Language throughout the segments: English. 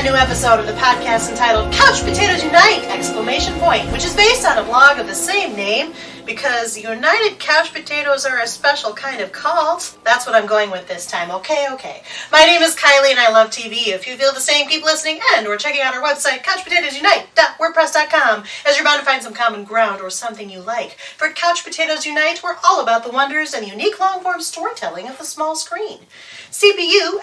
new episode of the podcast entitled Couch Potatoes Unite! Which is based on a blog of the same name because United Couch Potatoes are a special kind of cult. That's what I'm going with this time. Okay. My name is Kylie and I love TV. If you feel the same, keep listening and or checking out our website, couchpotatoesunite.wordpress.com, as you're bound to find some common ground or something you like. For Couch Potatoes Unite, we're all about the wonders and unique long-form storytelling of the small screen. CPU, !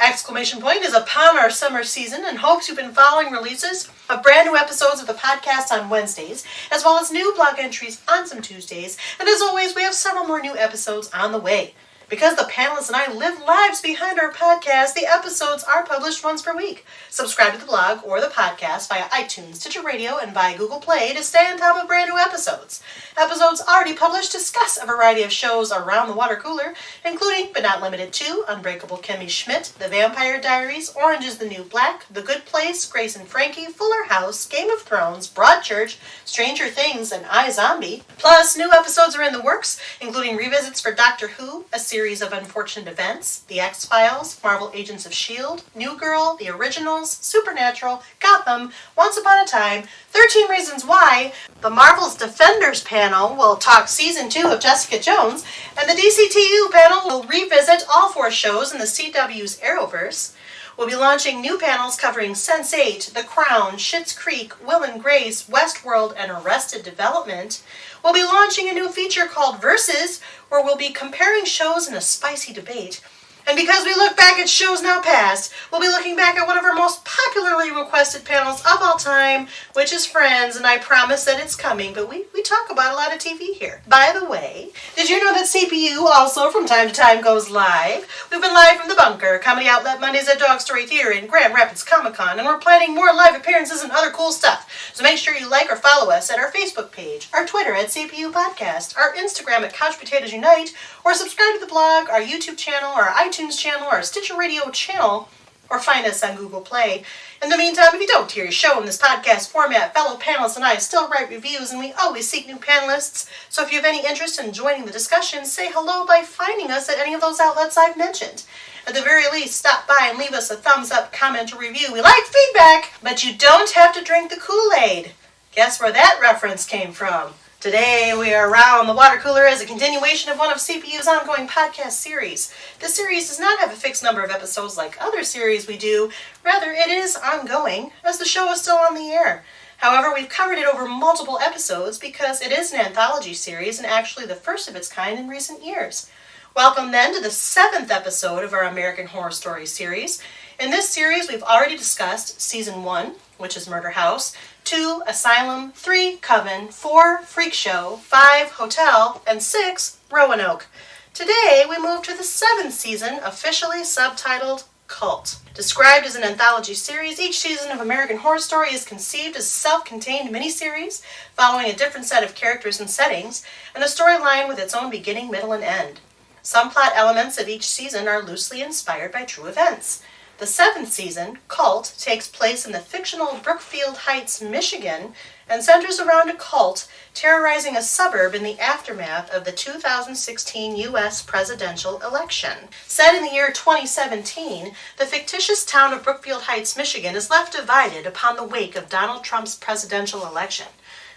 is upon our summer season and hopes you've been following releases of brand new episodes of the podcast on Wednesdays, as well as new blog entries on some Tuesdays, and as always, we have several more new episodes on the way. Because the panelists and I live lives behind our podcast, the episodes are published once per week. Subscribe to the blog or the podcast via iTunes, Stitcher Radio, and via Google Play to stay on top of brand new episodes. Episodes already published discuss a variety of shows around the water cooler, including, but not limited to, Unbreakable Kimmy Schmidt, The Vampire Diaries, Orange is the New Black, The Good Place, Grace and Frankie, Fuller House, Game of Thrones, Broadchurch, Stranger Things, and iZombie. Plus, new episodes are in the works, including revisits for Doctor Who, a series of unfortunate events, The X-Files, Marvel Agents of S.H.I.E.L.D., New Girl, The Originals, Supernatural, Gotham, Once Upon a Time, 13 Reasons Why, the Marvel's Defenders panel will talk Season 2 of Jessica Jones, and the DCTU panel will revisit all 4 shows in the CW's Arrowverse. We'll be launching new panels covering Sense8, The Crown, Schitt's Creek, Will and Grace, Westworld, and Arrested Development. We'll be launching a new feature called Versus, where we'll be comparing shows in a spicy debate. And because we look back at shows now past, we'll be looking back at one of our most popularly requested panels of all time, which is Friends, and I promise that it's coming, but we talk about a lot of TV here. By the way, did you know that CPU also from time to time goes live? We've been live from the Bunker, comedy outlet Mondays at Dog Story Theater in Grand Rapids Comic-Con, and we're planning more live appearances and other cool stuff. So make sure you like or follow us at our Facebook page, our Twitter at CPU Podcast, our Instagram at Couch Potatoes Unite, or subscribe to the blog, our YouTube channel, our iTunes channel, or Stitcher Radio channel, or find us on Google Play. In the meantime, if you don't hear your show in this podcast format, fellow panelists and I still write reviews, and we always seek new panelists. So if you have any interest in joining the discussion, say hello by finding us at any of those outlets I've mentioned. At the very least, stop by and leave us a thumbs up, comment, or review. We like feedback, but you don't have to drink the Kool-Aid. Guess where that reference came from? Today, we are around the water cooler as a continuation of one of CPU's ongoing podcast series. This series does not have a fixed number of episodes like other series we do. Rather, it is ongoing, as the show is still on the air. However, we've covered it over multiple episodes because it is an anthology series and actually the first of its kind in recent years. Welcome then to the 7th episode of our American Horror Story series. In this series, we've already discussed Season 1, which is Murder House, 2, Asylum, 3, Coven, 4, Freak Show, 5, Hotel, and 6, Roanoke. Today, we move to the 7th season, officially subtitled Cult. Described as an anthology series, each season of American Horror Story is conceived as a self-contained miniseries, following a different set of characters and settings, and a storyline with its own beginning, middle, and end. Some plot elements of each season are loosely inspired by true events. The 7th season, Cult, takes place in the fictional Brookfield Heights, Michigan, and centers around a cult terrorizing a suburb in the aftermath of the 2016 U.S. presidential election. Set in the year 2017, the fictitious town of Brookfield Heights, Michigan is left divided upon the wake of Donald Trump's presidential election.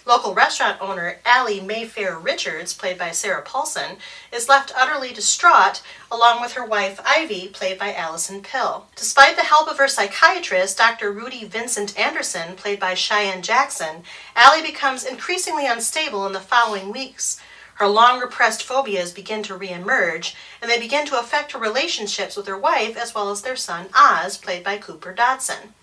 Local restaurant owner Allie Mayfair Richards, played by Sarah Paulson, is left utterly distraught, along with her wife Ivy, played by Allison Pill. Despite the help of her psychiatrist, Dr. Rudy Vincent Anderson, played by Cheyenne Jackson, Allie becomes increasingly unstable in the following weeks. Her long-repressed phobias begin to re-emerge, and they begin to affect her relationships with her wife as well as their son Oz, played by Cooper Dodson.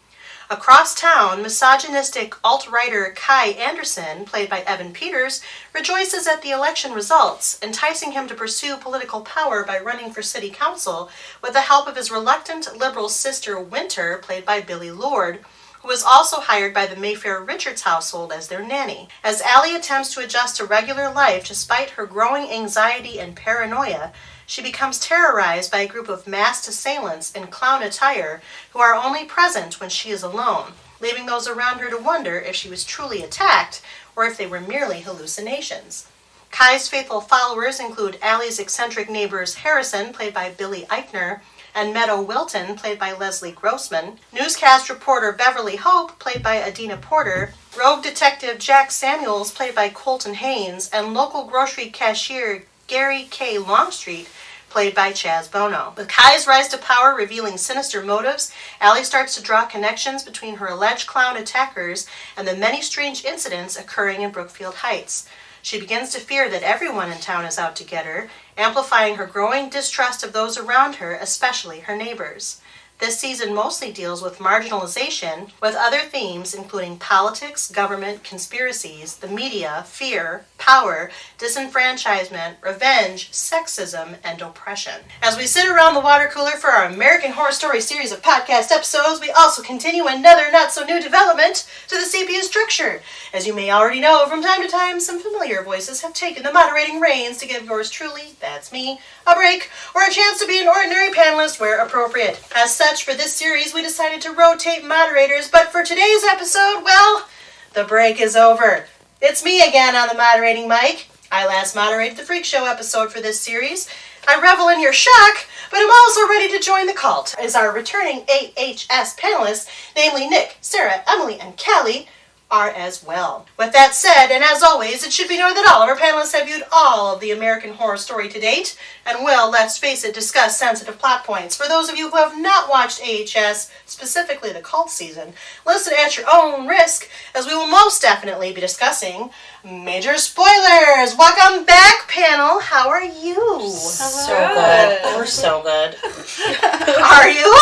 Across town, misogynistic alt-writer Kai Anderson, played by Evan Peters, rejoices at the election results, enticing him to pursue political power by running for city council with the help of his reluctant liberal sister Winter, played by Billie Lourd, who is also hired by the Mayfair Richards household as their nanny. As Allie attempts to adjust to regular life despite her growing anxiety and paranoia, she becomes terrorized by a group of masked assailants in clown attire who are only present when she is alone, leaving those around her to wonder if she was truly attacked or if they were merely hallucinations. Kai's faithful followers include Allie's eccentric neighbors Harrison, played by Billy Eichner, and Meadow Wilton, played by Leslie Grossman, newscast reporter Beverly Hope, played by Adina Porter, rogue detective Jack Samuels, played by Colton Haynes, and local grocery cashier Gary K. Longstreet, played by Chaz Bono. With Kai's rise to power revealing sinister motives, Allie starts to draw connections between her alleged clown attackers and the many strange incidents occurring in Brookfield Heights. She begins to fear that everyone in town is out to get her, amplifying her growing distrust of those around her, especially her neighbors. This season mostly deals with marginalization, with other themes including politics, government, conspiracies, the media, fear, power, disenfranchisement, revenge, sexism, and oppression. As we sit around the water cooler for our American Horror Story series of podcast episodes, we also continue another not-so-new development to the CPU structure. As you may already know, from time to time, some familiar voices have taken the moderating reins to give yours truly, that's me, a break, or a chance to be an ordinary panelist where appropriate. As such, for this series, we decided to rotate moderators, but for today's episode, well, the break is over. It's me again on the moderating mic. I last moderated the Freak Show episode for this series. I revel in your shock, but I'm also ready to join the cult as our returning AHS panelists, namely Nick, Sarah, Emily, and Kallie, are as well. With that said, and as always, it should be noted that all of our panelists have viewed all of the American Horror Story to date, and will, let's face it, discuss sensitive plot points. For those of you who have not watched AHS, specifically the cult season, listen at your own risk, as we will most definitely be discussing major spoilers. Welcome back, panel. How are you? So good. We're so good. Are you?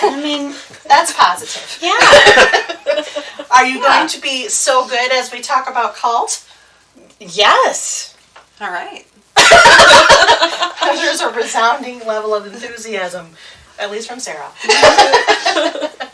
I mean, that's positive. Yeah. Are you going to be so good as we talk about cult? Yes. All right. There's a resounding level of enthusiasm, at least from Sarah.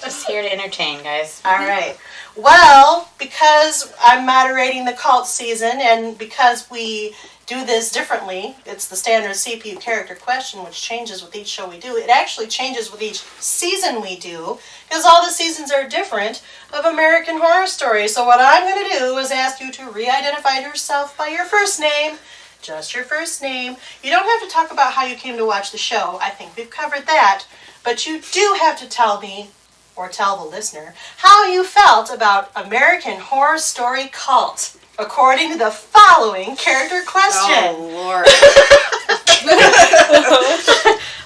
Just here to entertain, guys. All right. Well, because I'm moderating the cult season, and because we do this differently, it's the standard CPU character question, which changes with each show we do. It actually changes with each season we do, because all the seasons are different of American Horror Story. So what I'm going to do is ask you to re-identify yourself by your first name, just your first name. You don't have to talk about how you came to watch the show. I think we've covered that. But you do have to tell me, or tell the listener, how you felt about American Horror Story Cult, according to the following character question. Oh, Lord.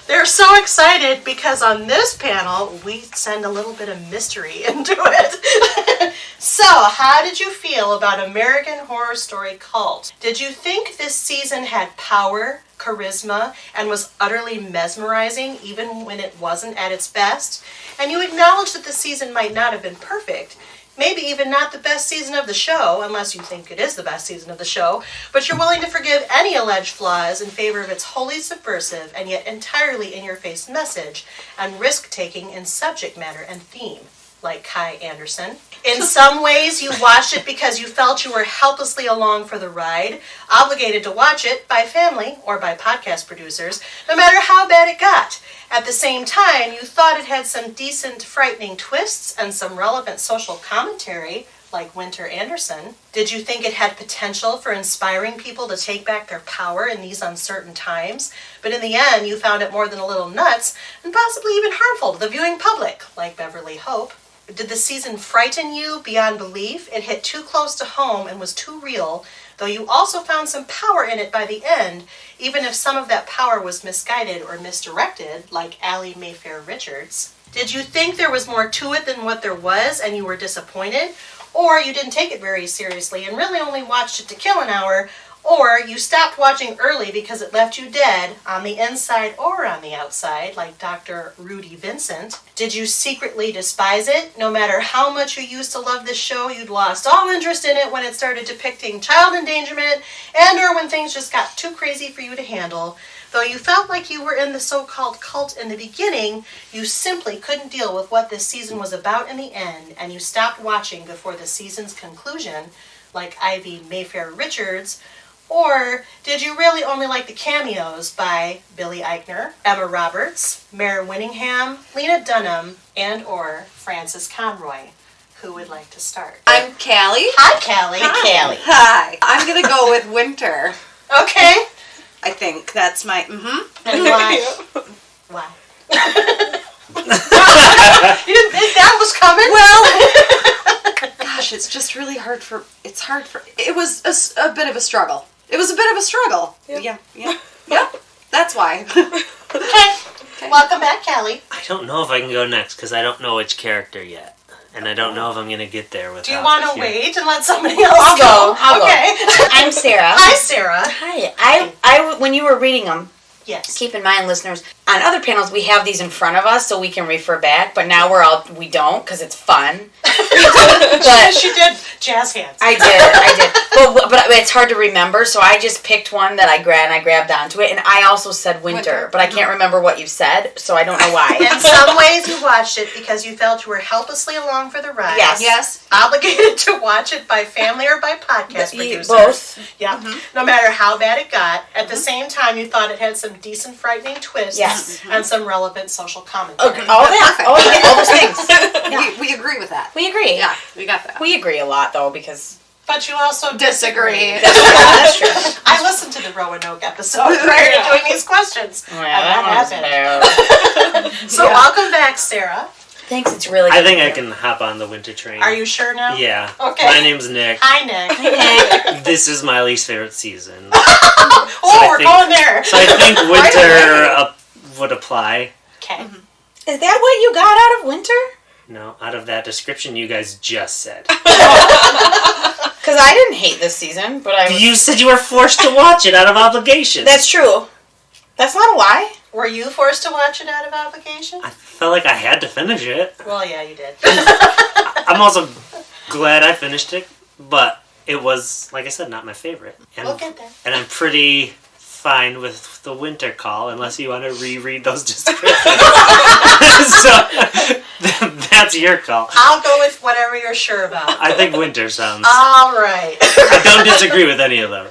They're so excited because on this panel, we send a little bit of mystery into it. So, how did you feel about American Horror Story Cult? Did you think this season had power, charisma, and was utterly mesmerizing even when it wasn't at its best? And you acknowledge that the season might not have been perfect, maybe even not the best season of the show, unless you think it is the best season of the show, but you're willing to forgive any alleged flaws in favor of its wholly subversive and yet entirely in-your-face message and risk-taking in subject matter and theme, like Kai Anderson. In some ways, you watched it because you felt you were helplessly along for the ride, obligated to watch it by family or by podcast producers, no matter how bad it got. At the same time, you thought it had some decent, frightening twists and some relevant social commentary, like Winter Anderson. Did you think it had potential for inspiring people to take back their power in these uncertain times? But in the end, you found it more than a little nuts, and possibly even harmful to the viewing public, like Beverly Hope. Did the season frighten you beyond belief? It hit too close to home and was too real, though you also found some power in it by the end, even if some of that power was misguided or misdirected, like Allie Mayfair Richards. Did you think there was more to it than what there was and you were disappointed? Or you didn't take it very seriously and really only watched it to kill an hour? Or you stopped watching early because it left you dead on the inside or on the outside, like Dr. Rudy Vincent? Did you secretly despise it? No matter how much you used to love this show, you'd lost all interest in it when it started depicting child endangerment and or when things just got too crazy for you to handle. Though you felt like you were in the so-called cult in the beginning, you simply couldn't deal with what this season was about in the end, and you stopped watching before the season's conclusion, like Ivy Mayfair Richards. Or did you really only like the cameos by Billy Eichner, Emma Roberts, Mare Winningham, Lena Dunham, and or Frances Conroy? Who would like to start? I'm Kallie. Hi, Kallie. Hi, Kallie. Hi. I'm going to go with Winter. Okay. I think that's my, And why? Why? You didn't think that was coming? Well, gosh, it's just really hard for. It was a bit of a struggle. It was a bit of a struggle. Yep. Yeah. That's why. Okay. Welcome back, Kallie. I don't know if I can go next because I don't know which character yet. And I don't know if I'm going to get there without. Do you want to wait and let somebody else I'll go. Okay. I'm Sarah. Hi, Sarah. Hi. I when you were reading them, Yes. keep in mind, listeners, on other panels we have these in front of us so we can refer back. But now we don't because it's fun. But She did jazz hands. I did. But it's hard to remember, so I just picked one that I grabbed onto it, and I also said winter, but I can't remember what you said, so I don't know why. In some ways, you watched it because you felt you were helplessly along for the ride. Yes. Obligated to watch it by family or by podcast producers. Both. Yeah. No matter how bad it got, at the same time, you thought it had some decent, frightening twists. Yes. And some relevant social commentary. Okay. All that. All those things. Yeah. We agree with that. We agree. Yeah, we got that. We agree a lot, though, because... But you also disagree. That's true. I listened to the Roanoke episode prior to doing these questions. Oh, yeah, that happened. So welcome back, Sarah. Thanks, it's really good. I think I can hop on the winter train. Are you sure now? Yeah. Okay. My name's Nick. Hi, Nick. This is my least favorite season. We're going there. So I think winter would apply. Okay. Is that what you got out of winter? No, out of that description you guys just said. Because I didn't hate this season, but I was... You said you were forced to watch it out of obligation. That's true. That's not a lie. Were you forced to watch it out of obligation? I felt like I had to finish it. Well, yeah, you did. I'm also glad I finished it, but it was, like I said, not my favorite. And, We'll get there. And I'm pretty fine with the winter call, unless you want to reread those descriptions. So, that's your call. I'll go with whatever you're sure about. I think winter sounds... All right. I don't disagree with any of them.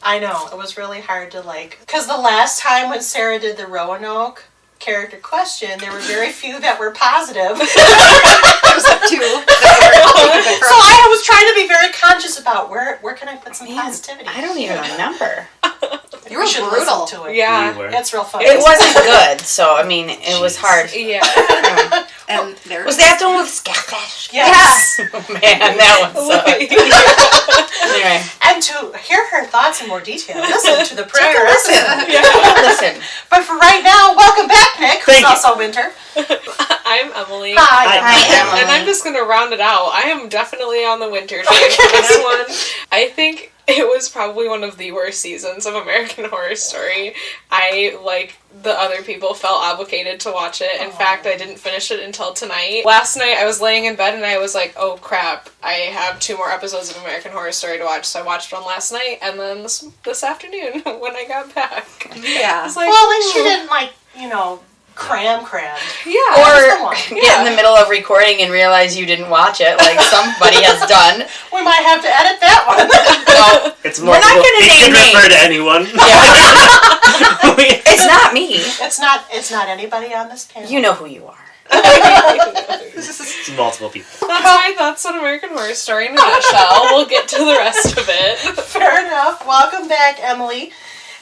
I know. It was really hard to because the last time when Sarah did the Roanoke character question, there were very few that were positive. There was like two. So I was trying to be very conscious about where can I put some positivity. I don't even remember. You were should brutal. listen to it. Yeah. We were. It's real funny. It wasn't good, so, I mean, it was hard. Yeah. And there Was that the one with Scatfash? Yes. Oh, man, that one sucked. Anyway. And to hear her thoughts in more detail, listen to the prayer. Listen. But for right now, welcome back, Nick, who's Thank you. also winter. I'm Emily. Hi. Hi, And I'm just going to round it out. I am definitely on the winter team for this one. I think it was probably one of the worst seasons of American Horror Story. I, like the other people, felt obligated to watch it. In fact, I didn't finish it until tonight. Last night, I was laying in bed and I was like, oh crap, I have 2 more episodes of American Horror Story to watch. So I watched one last night and then this afternoon when I got back. Yeah. I was like, Well, at least you didn't, cram. yeah. Or get in the middle of recording and realize you didn't watch it, like somebody has done. We might have to edit that one. No, It's We're not multiple. gonna It name can refer names. to anyone. it's not me. It's not anybody on this panel. You know who you are. It's multiple people. That's my thoughts on American Horror Story in a nutshell. We'll get to the rest of it. Fair enough. Welcome back, Emily.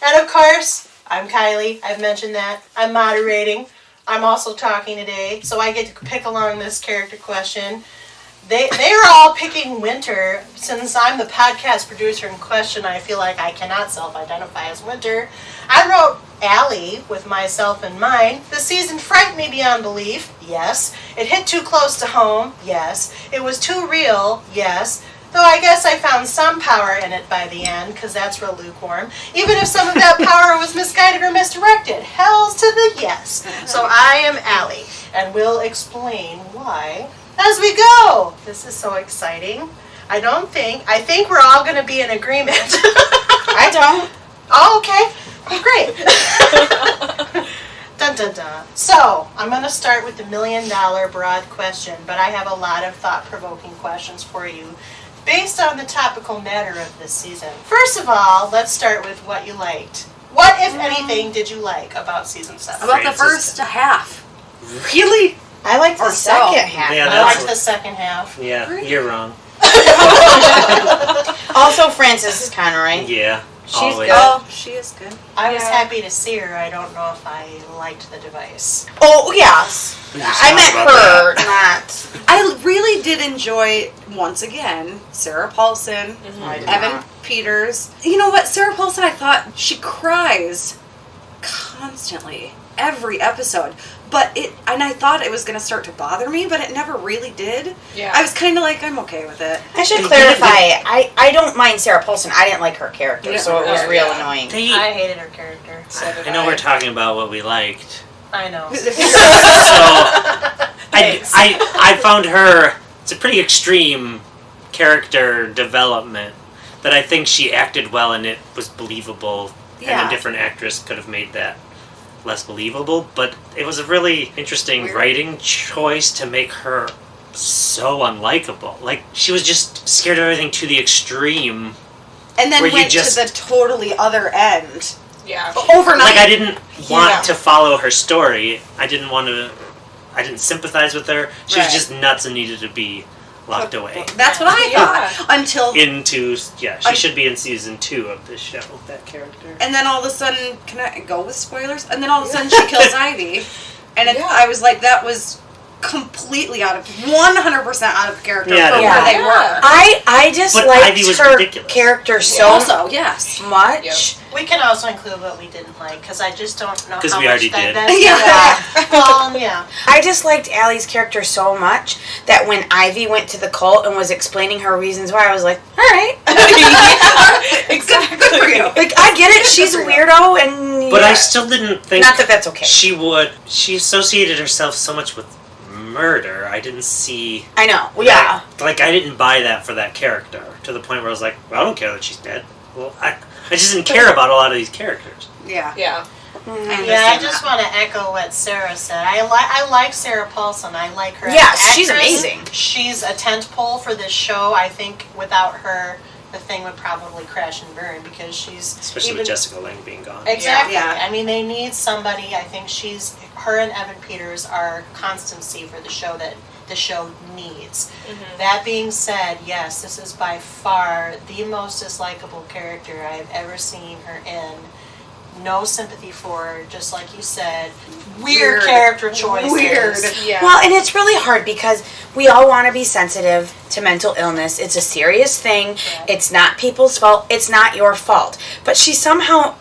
And of course, I'm Kylie. I've mentioned that. I'm moderating. I'm also talking today, so I get to pick along this character question. They're all picking winter. Since I'm the podcast producer in question, I feel like I cannot self-identify as winter. I wrote Allie with myself in mind. The season frightened me beyond belief. Yes. It hit too close to home. Yes. It was too real. Yes. Though I guess I found some power in it by the end, because that's real lukewarm. Even if some of that power was misguided or misdirected. Hells to the yes. So I am Allie, and we'll explain why as we go. This is so exciting. I think we're all going to be in agreement. I don't. Oh, okay. Well, great. Dun, dun, dun. So, I'm going to start with the $1 million broad question, but I have a lot of thought-provoking questions for you based on the topical matter of this season. First of all, let's start with what you liked. What, if anything, did you like about season 7? About the first half. Really? I liked the Or so. second half. Yeah, I that's liked the second half. Yeah, you're wrong. Also, Frances Conroy. Yeah. She's Always. good. Oh, she is good. I was Yeah. happy to see her. I don't know if I liked the device. Oh, yes. We just I talked meant about her, that. not... I really did enjoy, once again, Sarah Paulson, I did Evan not. Peters. You know what? Sarah Paulson, I thought she cries constantly, every episode. And I thought it was going to start to bother me, but it never really did. Yeah. I was kind of like, I'm okay with it. I should They clarify, did I don't mind Sarah Paulson. I didn't like her character, You didn't so like it was her, real yeah. annoying. I hated her character. I know we're talking about what we liked. I know. So I found her, it's a pretty extreme character development that I think she acted well and it was believable, and Yeah. a different actress could have made that less believable, but it was a really interesting Weird. writing choice to make her so unlikable. Like, she was just scared of everything to the extreme. And then Where you went just- to the totally other end. Yeah. Overnight. Like, I didn't want Yeah. to follow her story. I didn't sympathize with her. She Right. was just nuts and needed to be locked away. That's what I Yeah. thought. Until She should be in season 2 of this show, that character. And then all of a sudden, can I go with spoilers? And then all of a sudden she kills Ivy. And Yeah. I was like, that was completely 100% out of character Yeah, for they where were. they Yeah. were. I just But liked Ivy was her ridiculous. character so Also, yes. much. Yep. We can also include what we didn't like, because I just don't know 'Cause how we much already that, did. Yeah. Well, yeah. I just liked Allie's character so much that when Ivy went to the cult and was explaining her reasons why, I was like, all right. Exactly. Good for you. Like, I get it. She's a weirdo, and But yeah. I still didn't think Not that that's okay. she associated herself so much with murder. I didn't see... I know. Yeah. Like, I didn't buy that for that character, to the point where I was like, well, I don't care that she's dead. Well, I just didn't care about a lot of these characters. Yeah. Yeah. Yeah, I just want to echo what Sarah said. I like Sarah Paulson. I like her. as Yes, an she's actress. amazing. She's a tent pole for this show. I think without her, the thing would probably crash and burn, because she's Especially with Jessica Lange being gone. Exactly. Yeah. I mean, they need somebody. I think her and Evan Peters are constancy for the show that the show needs. That being said, yes, this is by far the most dislikable character I've ever seen her in. No sympathy for her, just like you said. Weird character choices. Weird. Yeah. Well, and it's really hard because we all want to be sensitive to mental illness. It's a serious thing. Correct. It's not people's fault. It's not your fault. But she somehow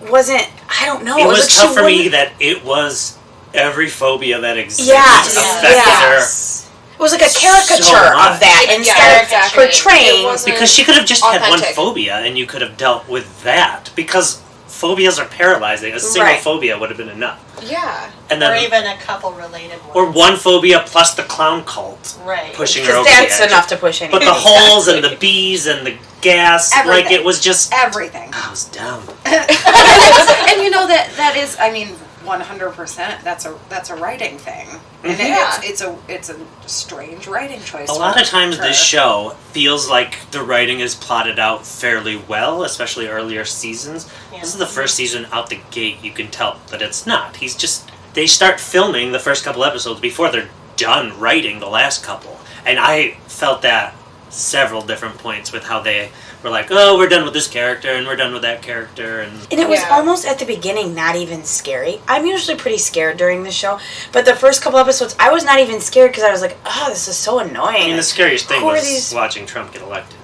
wasn't, I don't know. It was like tough she for me wouldn't- that it was every phobia that exists Yes, affected yes. It was like a caricature So much. of that Yeah, instead exactly. of portraying. It wasn't- Because she could have just had one Authentic. phobia and you could have dealt with that. Because phobias are paralyzing. A single Right. phobia would have been enough. Yeah. And Or then, even a couple related ones. or one phobia plus the clown cult Right. pushing her over Because the that's edge. enough to push But anything. the holes and the bees and the gas, like Everything. it was just. Everything. I was dumb. And you know that is, I mean, 100%. That's a writing thing, and Yeah. it's a strange writing choice. A lot of times for this her. show feels like the writing is plotted out fairly well, especially earlier seasons. Yeah. This is the first season out the gate, you can tell that it's not. They start filming the first couple episodes before they're done writing the last couple. And I felt that several different points with how they were like, oh, we're done with this character and we're done with that character. And And it was Yeah. almost at the beginning not even scary. I'm usually pretty scared during the show, but the first couple episodes, I was not even scared because I was like, oh, this is so annoying. I mean, the scariest thing Who are was these- watching Trump get elected.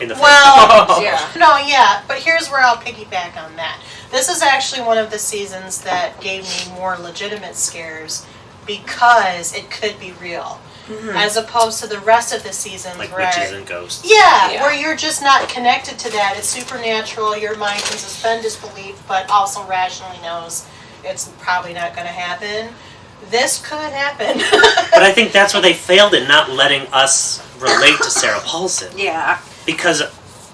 In the first Well, Yeah. no, yeah, but here's where I'll piggyback on that. This is actually one of the seasons that gave me more legitimate scares because it could be real, as opposed to the rest of the seasons like where witches and ghosts. yeah, Yeah. where you're just not connected to that. It's supernatural. Your mind can suspend disbelief, but also rationally knows it's probably not going to happen. This could happen. But I think that's where they failed in not letting us relate to Sarah Paulson. Yeah. Because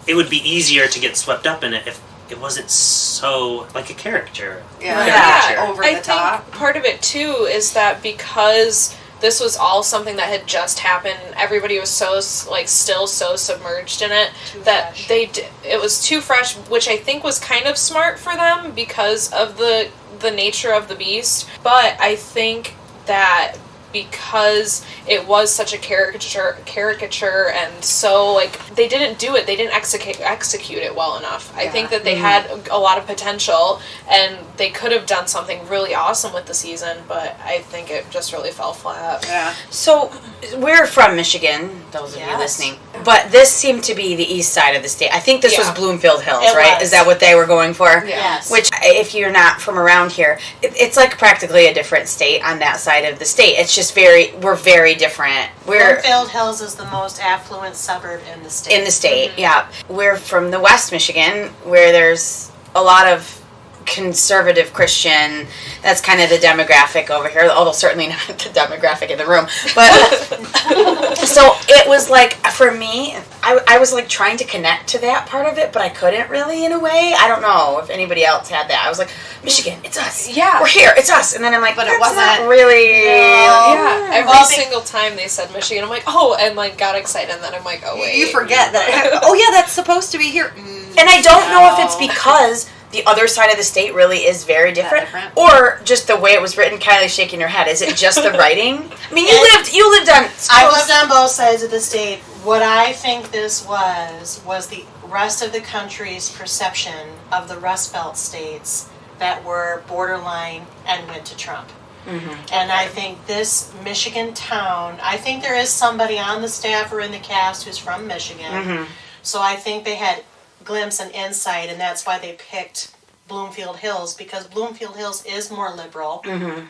it would be easier to get swept up in it if it wasn't so like a character. Yeah. Yeah. Over I the top. think part of it too is that because this was all something that had just happened, everybody was so still so submerged in it Too that fresh. it was too fresh, which I think was kind of smart for them because of the nature of the beast. But I think that because it was such a caricature and so, like, they didn't do it, they didn't execute it well enough. I think that they had a lot of potential, and they could have done something really awesome with the season, but I think it just really fell flat. Yeah. So, we're from Michigan, those of you listening, but this seemed to be the east side of the state. I think this was Bloomfield Hills, right? Was. Is that what they were going for? Yes. Which, if you're not from around here, it's like practically a different state on that side of the state. It's just we're very different. Bloomfield Hills is the most affluent suburb in the state. In the state, yeah. We're from the West Michigan, where there's a lot of conservative Christian. That's kind of the demographic over here, although certainly not the demographic in the room. But so it was like, for me, I was like trying to connect to that part of it, but I couldn't really, in a way. I don't know if anybody else had that. I was like, Michigan, it's us. Yeah. We're here, it's us. And then I'm like, But it that's wasn't not really. Yeah, every single time they said Michigan, I'm like, oh, and like got excited, and then I'm like, oh wait, You forget that. Oh yeah, that's supposed to be here. And I don't know if it's because the other side of the state really is very different, or just the way it was written. Kylie's shaking her head. Is it just the writing? I mean, you lived on. I lived on both sides of the state. What I think this was the rest of the country's perception of the Rust Belt states that were borderline and went to Trump. Mm-hmm. And I think this Michigan town, I think there is somebody on the staff or in the cast who's from Michigan. Mm-hmm. So I think they had glimpse and insight, and that's why they picked Bloomfield Hills, because Bloomfield Hills is more liberal,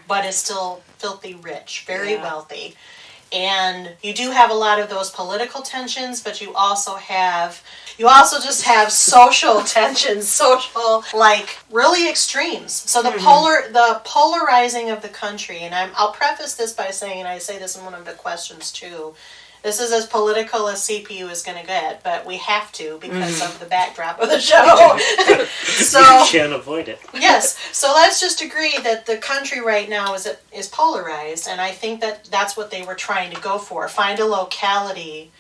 but is still filthy rich, very wealthy. And you do have a lot of those political tensions, but you also just have social tensions, social, like, really extremes. So the polarizing of the country, and I'll preface this by saying, and I say this in one of the questions too, this is as political as CPU is going to get, but we have to because of the backdrop of the show. So you can't avoid it. Yes. So let's just agree that the country right now is polarized, and I think that that's what they were trying to go for. Find a locality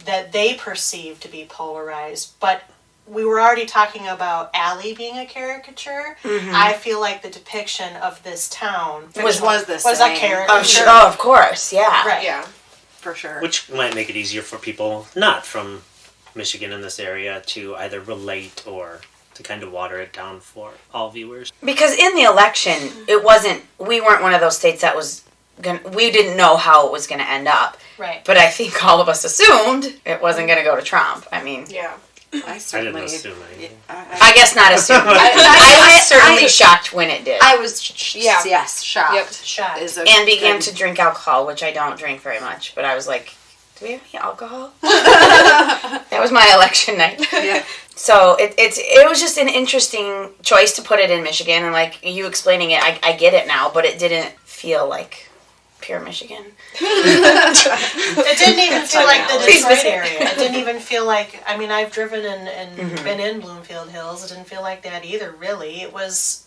that they perceive to be polarized. But we were already talking about Allie being a caricature. Mm-hmm. I feel like the depiction of this town was a caricature. Oh, of course, yeah. Right. Yeah. For sure. Which might make it easier for people not from Michigan in this area to either relate or to kind of water it down for all viewers. Because in the election, we weren't one of those states that was we didn't know how it was going to end up. Right. But I think all of us assumed it wasn't going to go to Trump. I mean, yeah. I didn't assume anything. I guess not assumed. I was certainly shocked when it did. I was shocked. Yep. Shocked. And began to drink alcohol, which I don't drink very much. But I was like, do we have any alcohol? That was my election night. Yeah. So it was just an interesting choice to put it in Michigan. And like you explaining it, I get it now, but it didn't feel like pure Michigan. It didn't even feel like the Detroit area. It didn't even feel like, I mean, I've driven and been in Bloomfield Hills. It didn't feel like that either, really. It was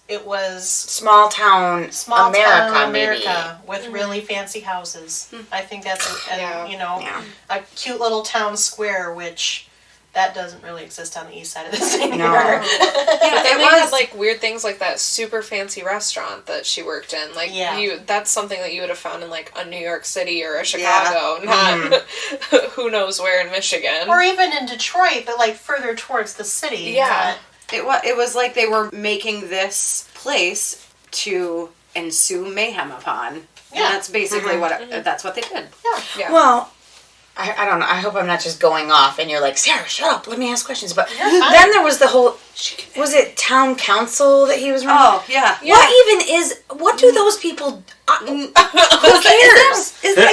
small town America, maybe. With really fancy houses. I think that's a cute little town square, which that doesn't really exist on the east side of the state. No. Yeah, and they had like weird things like that super fancy restaurant that she worked in. Like that's something that you would have found in like a New York City or a Chicago, not who knows where in Michigan. Or even in Detroit, but like further towards the city. Yeah. It was like they were making this place to ensue mayhem upon. Yeah. And that's basically that's what they did. Yeah. Well, I don't know. I hope I'm not just going off and you're like, Sarah, shut up. Let me ask questions. But then there was the whole, was it town council that he was running? Oh, yeah. What do those people, who cares? But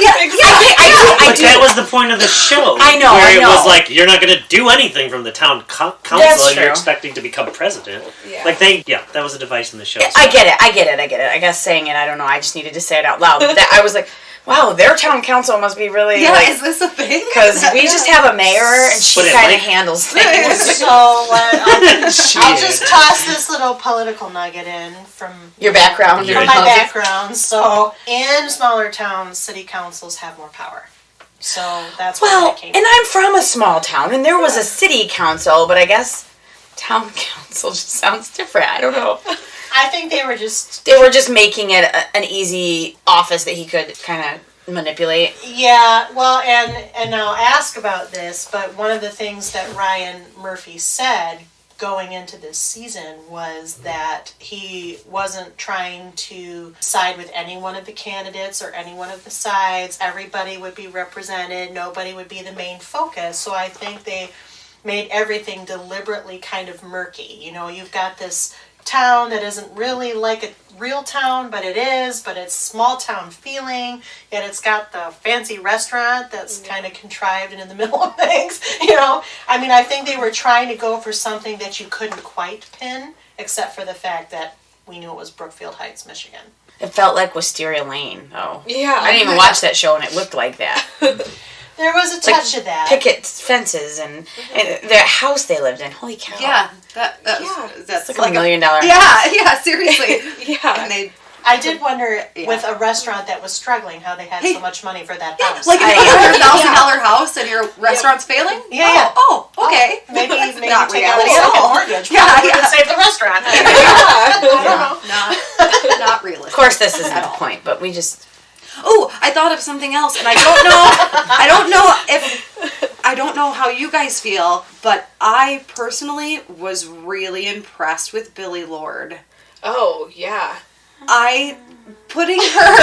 that was the point of the show. I know. Where it was like, you're not going to do anything from the town council and you're expecting to become president. Yeah. Like that was a device in the show. So. I get it. I guess saying it, I don't know. I just needed to say it out loud. But I was like, wow, their town council must be really is this a thing? Because we just have a mayor and she kind of handles things. So I'll just toss this little political nugget in from your background. From my background. So in smaller towns, city councils have more power. So that's where that came from. And I'm from a small town, and there was a city council, but I guess town council just sounds different. I don't know. I think they were just making it an easy office that he could kind of manipulate. Yeah, well, and I'll ask about this, but one of the things that Ryan Murphy said going into this season was that he wasn't trying to side with any one of the candidates or any one of the sides. Everybody would be represented. Nobody would be the main focus. So I think they made everything deliberately kind of murky. You know, you've got this town that isn't really like a real town, but it is, but it's small town feeling, yet it's got the fancy restaurant that's kind of contrived and in the middle of things, you know. I mean, I think they were trying to go for something that you couldn't quite pin, except for the fact that we knew it was Brookfield Heights, Michigan. It felt like Wisteria Lane, though. Yeah. I didn't even watch that show, and it looked like that. There was a touch of that. Picket fences and the house they lived in. Holy cow. Yeah, that's It's like $1 million. Yeah, seriously. Yeah. And I did wonder with a restaurant that was struggling how they had so much money for that house. like a $100,000 house and your restaurant's failing? Yeah. Oh, okay. Maybe not take out a reality at second all. mortgage. Yeah, Probably yeah. would save the restaurant. I don't know. Not realistic. Of course, this isn't the point, but we just... Oh, I thought of something else, and I don't know how you guys feel, but I personally was really impressed with Billie Lourd. Oh, yeah. Putting her,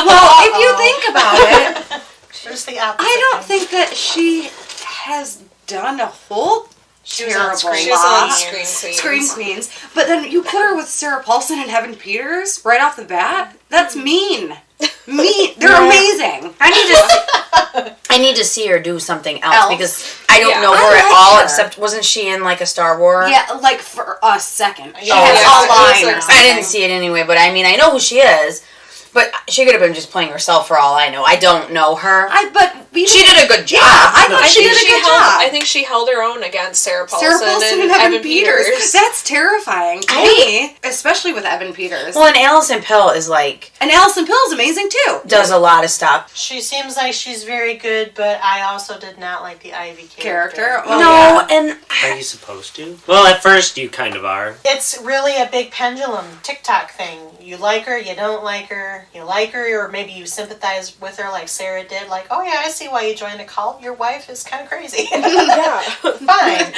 well, if you think about it, There's the opposite. I don't think that she has done a whole She was on terrible Scream. She was on lot. Scream Queens. Scream Queens. But then you put her with Sarah Paulson and Evan Peters right off the bat. That's mean. They're amazing. I need to see her do something else because I don't know I her at like all, her. except wasn't she in like a Star Wars? Yeah, like for a second. She Yeah, has yeah, all it was line. like- I didn't see it anyway, but I mean, I know who she is. But she could have been just playing herself for all I know. I don't know her. She did a good job. Yeah, I thought she think did a good held, job. I think she held her own against Sarah Paulson, and Evan Peters. That's terrifying to me, especially with Evan Peters. Well, and Allison Pill is like... And Allison Pill is amazing, too. Does a lot of stuff. She seems like she's very good, but I also did not like the Ivy Character. character. Well, and... Are you supposed to? Well, at first you kind of are. It's really a big pendulum TikTok thing. You like her, you don't like her, you like her, or maybe you sympathize with her like Sarah did. Like, oh yeah, I see why you joined a cult. Your wife is kind of crazy. Yeah. Fine.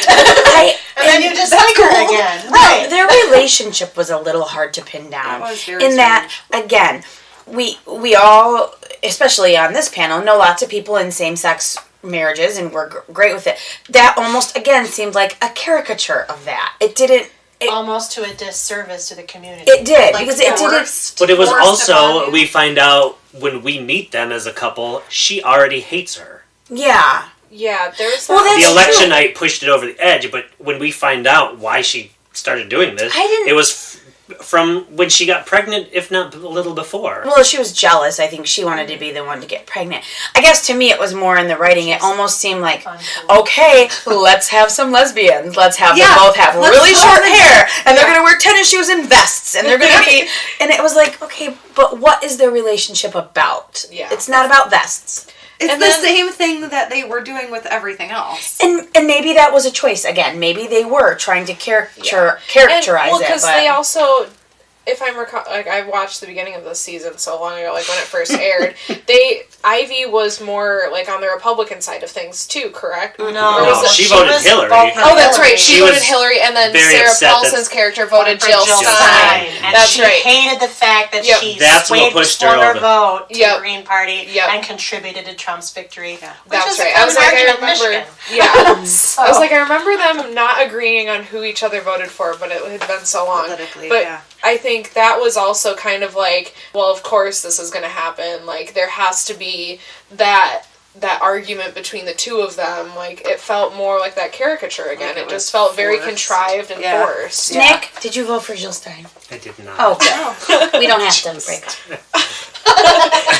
And then you just That's like her cool. again. Well, Right. their relationship was a little hard to pin down. That was very in that, again, we all, especially on this panel, know lots of people in same-sex marriages, and we're great with it. That almost, again, seemed like a caricature of that. It didn't... Almost to a disservice to the community. It did, Like because it didn't... But it was Forced also, upon you. we find out when we meet them as a couple, she already hates her. Yeah. Yeah, there's Well, that. that's The election true. night pushed it over the edge, but when we find out why she started doing this, I didn't- it was from when she got pregnant, if not a little before. Well, she was jealous. I think she wanted to be the one to get pregnant. I guess to me it was more in the writing. It almost seemed like, okay, let's have some lesbians. Let's have them both have really short hair. And they're going to wear tennis shoes and vests. And they're going to be... And it was like, okay, but what is their relationship about? Yeah. It's not about vests. It's And the then- same thing that they were doing with everything else. And maybe that was a choice. Again, maybe they were trying to characterize well, it. because But they also, if I'm like I watched the beginning of the season so long ago, like when it first aired, Ivy was more like on the Republican side of things too, correct? No, Or was it- she voted Hillary. Oh, that's right. She She voted was Hillary, and then very Sarah upset Paulson's character voted For Jill Stein. And That's she right. hated the fact that Yep. she That's what pushed her swung her over. vote to Yep. the Green Party Yep. and contributed to Trump's victory. Which That's is right. a I was like, I argument in remember. Michigan. Yeah. So, I was like, I remember them not agreeing on who each other voted for, but it had been so long. Politically, but yeah. I think that was also kind of like, well, of course this is going to happen. Like, there has to be that argument between the two of them. Like, it felt more like that caricature again. Like it it just was felt very forced. contrived and Yeah. forced. Nick, did you vote for Jill Stein? I did not. Oh, good. We don't have to break up.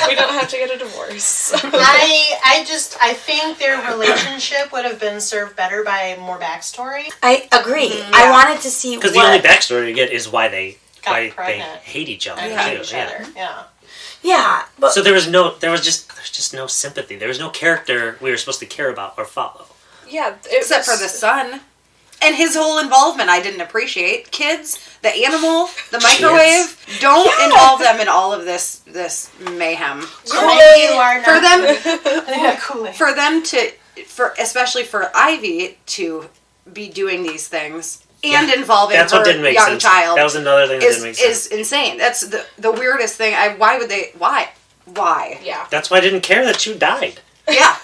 We don't have to get a divorce. I think their relationship would have been served better by more backstory. I agree. I wanted to see Because what... the only backstory you get is why they Got pregnant. hate each other And too. hate each other. Yeah. Yeah, but... So there's just no sympathy. There was no character we were supposed to care about or follow. Yeah, Except for the son. And his whole involvement I didn't appreciate. Kids, the animal, the microwave, don't involve them in all of this mayhem. You are not. For them Yeah, Kool-Aid. for them to especially for Ivy to be doing these things and involving That's what her didn't make young sense. child That was another thing that didn't make sense. is insane. That's the weirdest thing. Why? Yeah. That's why I didn't care that you died. Yeah.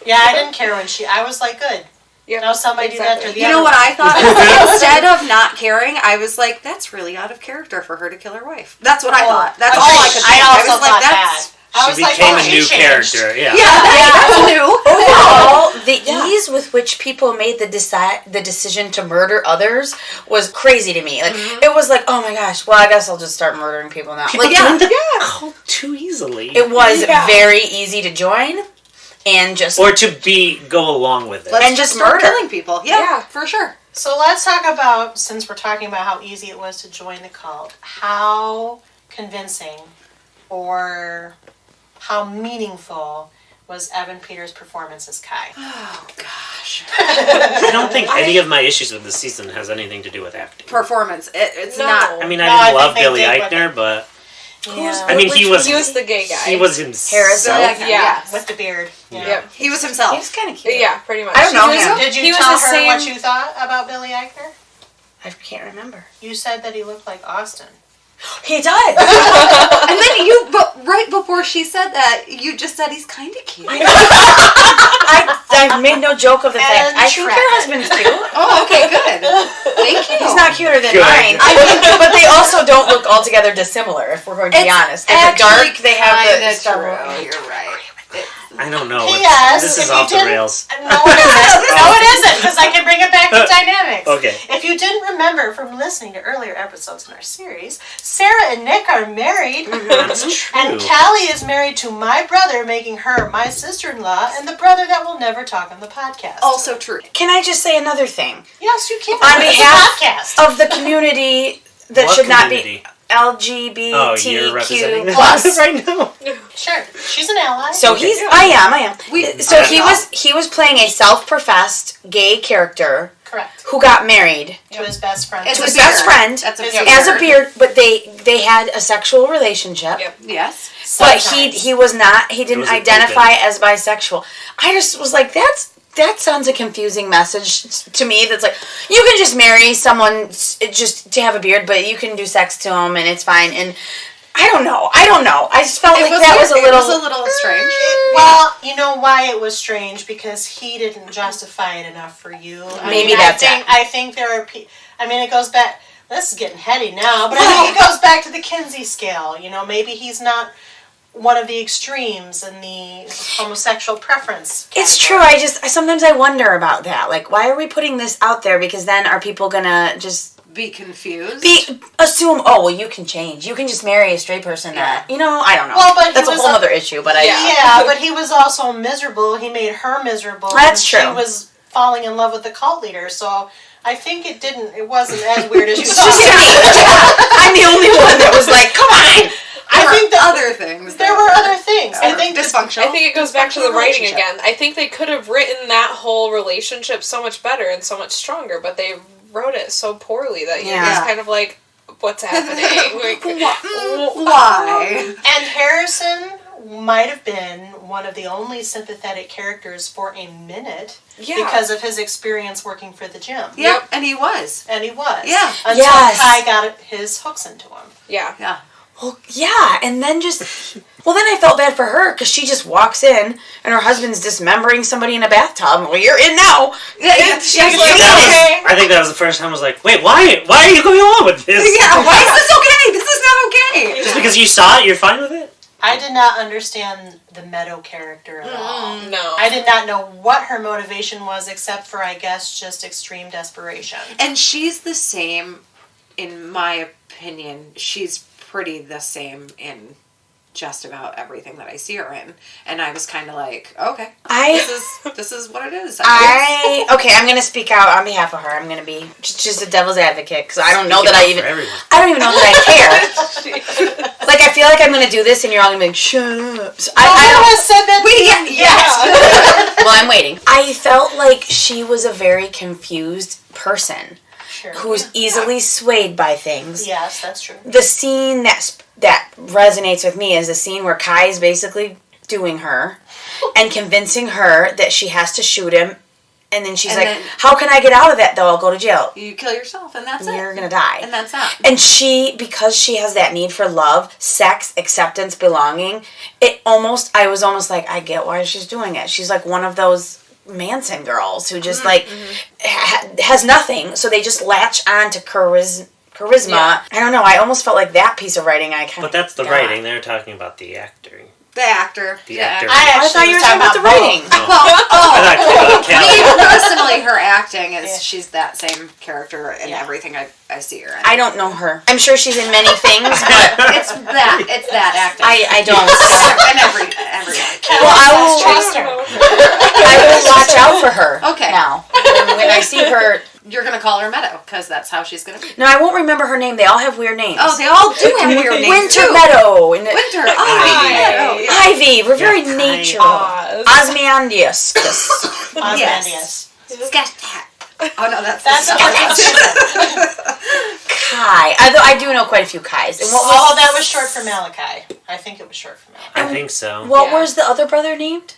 Yeah, I didn't care when I was like, good. Yep. Now somebody do that to Exactly. the You other know what one. I thought? Instead of not caring, I was like, that's really out of character for her to kill her wife. That's what I thought. That's all I could think. I also was like, thought that's... that. I was She like, became oh, a she new changed. character. Yeah. Yeah, that's new. Overall, the ease with which people made the decision to murder others was crazy to me. Like it was like, oh my gosh, well I guess I'll just start murdering people now. People Like joined the cult too easily. it was very easy to join and just Or to go along with it. Let's And just just start murder. killing people. Yeah, for sure. So let's talk about, since we're talking about how easy it was to join the cult, how convincing or how meaningful was Evan Peters' performance as Kai? Oh, gosh. I don't think any of my issues with the season has anything to do with acting. Performance. It's No. not... I mean, No, I I didn't think love they Billy did what Eichner, but Yeah. I mean, he was the gay guy. He was himself. Harrison. Yeah. Yes. With the beard. Yeah. Yep. He was himself. he was kind of cute. Yeah, pretty much. I don't know He was- him. Did he you was tell the her what same- you thought about Billy Eichner? I can't remember. You said that he looked like Austin. He does. And then but right before she said that, you just said he's kind of cute. I made no joke of the fact. And I think Shrek. your husband's cute. Oh, okay, good. Thank you. He's not cuter than Good. mine. But they also don't look altogether dissimilar, if we're going to be honest. In the dark, they have the stubble. You're right. I don't know. P.S. This if is you off the didn't- rails. No, it isn't. No, it isn't, because I can bring it back to dynamics. Okay. If you didn't remember from listening to earlier episodes in our series, Sarah and Nick are married, That's true. and Kallie is married to my brother, making her my sister-in-law, and the brother that will never talk on the podcast. Also true. Can I just say another thing? Yes, you can. On It's a behalf podcast. of the community that What should community? not be Oh, you're representing LGBTQ them plus. right now. Sure, she's an ally. So Okay. I am. So I don't he was playing a self-professed gay character Correct. who got married To his best friend. It's to a his beard. best friend That's a As beard. as a beard, but they had a sexual relationship. Yep. Yes. But Sometimes. he was not. He didn't wasn't identify as bisexual. I just was like, that sounds a confusing message to me. That's like, you can just marry someone just to have a beard, but you can do sex to them and it's fine. And I don't know. I just felt like that was a It little. was a little strange. Well, you know why it was strange? Because he didn't justify it enough for you. Maybe that's it. I think there are it goes back, this is getting heady now, but I think it goes back to the Kinsey scale. You know, maybe he's not one of the extremes in the homosexual preference It's category. true. Sometimes I wonder about that. Like, why are we putting this out there? Because then are people gonna just Be confused. assume? Oh, well, you can change. You can just marry a straight person. That I don't know. Well, but that's a he was whole other issue. But Yeah, but he was also miserable. He made her miserable. That's and true. She was falling in love with the cult leader, so I think it wasn't as weird as you It's thought. just to me. I'm the only one that was like, come on. I think that other things. there were other things. I think dysfunctional. I think it goes back to the writing Relationship. again. I think they could have written that whole relationship so much better and so much stronger, but they wrote it so poorly that you're Yeah. just kind of like, what's happening? Like, Why? And Harrison might have been one of the only sympathetic characters for a minute Yeah. because of his experience working for the gym. Yep, and he was. And he was. Yeah. Until Yes. Kai got his hooks into him. Yeah. Yeah. Well, yeah, and then then I felt bad for her because she just walks in and her husband's dismembering somebody in a bathtub. Well, you're in now. Yeah, She's yeah, like, yeah. I think that was the first time I was like, wait, why are you going along with this? Yeah, why is this okay? This is not okay. Just because you saw it, you're fine with it? I did not understand the Meadow character at all. No. I did not know what her motivation was except for, I guess, just extreme desperation. And she's the same, in my opinion, she's pretty the same in just about everything that I see her in. And I was kind of like, okay, this is what it is. I'm going to speak out on behalf of her. I'm going to be just a devil's advocate because I don't know that I don't even know that I care. Like, I feel like I'm going to do this and you're all going to be like, shut up. So I don't. said that. Yes. Well, I'm waiting. I I felt like she was a very confused person Sure. who's easily swayed by things. Yes, that's true. The scene that resonates with me is the scene where Kai's basically doing her and convincing her that she has to shoot him. And then she's like, how can I get out of that, though? I'll go to jail. You kill yourself, and that's it. You're going to die. And that's that. And she, because she has that need for love, sex, acceptance, belonging, I was almost like, I get why she's doing it. She's like one of those Manson girls who just has nothing, so they just latch on to charisma. Yeah. I don't know, I almost felt like that piece of writing But that's the writing. They're talking about the acting. The actor. The actor. I thought you were talking about the writing. Me personally, her acting is she's that same character in everything I see her in. I don't know her. I'm sure she's in many things, but it's that acting. I don't. And everyone. Well, I will watch out for her. Okay. Now, when I see her. You're going to call her Meadow, because that's how she's going to be. No, I won't remember her name. They all have weird names. Oh, they all do have weird names. Winter Meadow. And Winter. Ivy. Ivy. We're very nature. Osmandius. Osmandius. Oh, no, that's Kai. I do know quite a few Kais. And that was short for Malachi. I think it was short for Malachi. I think so. What was the other brother named?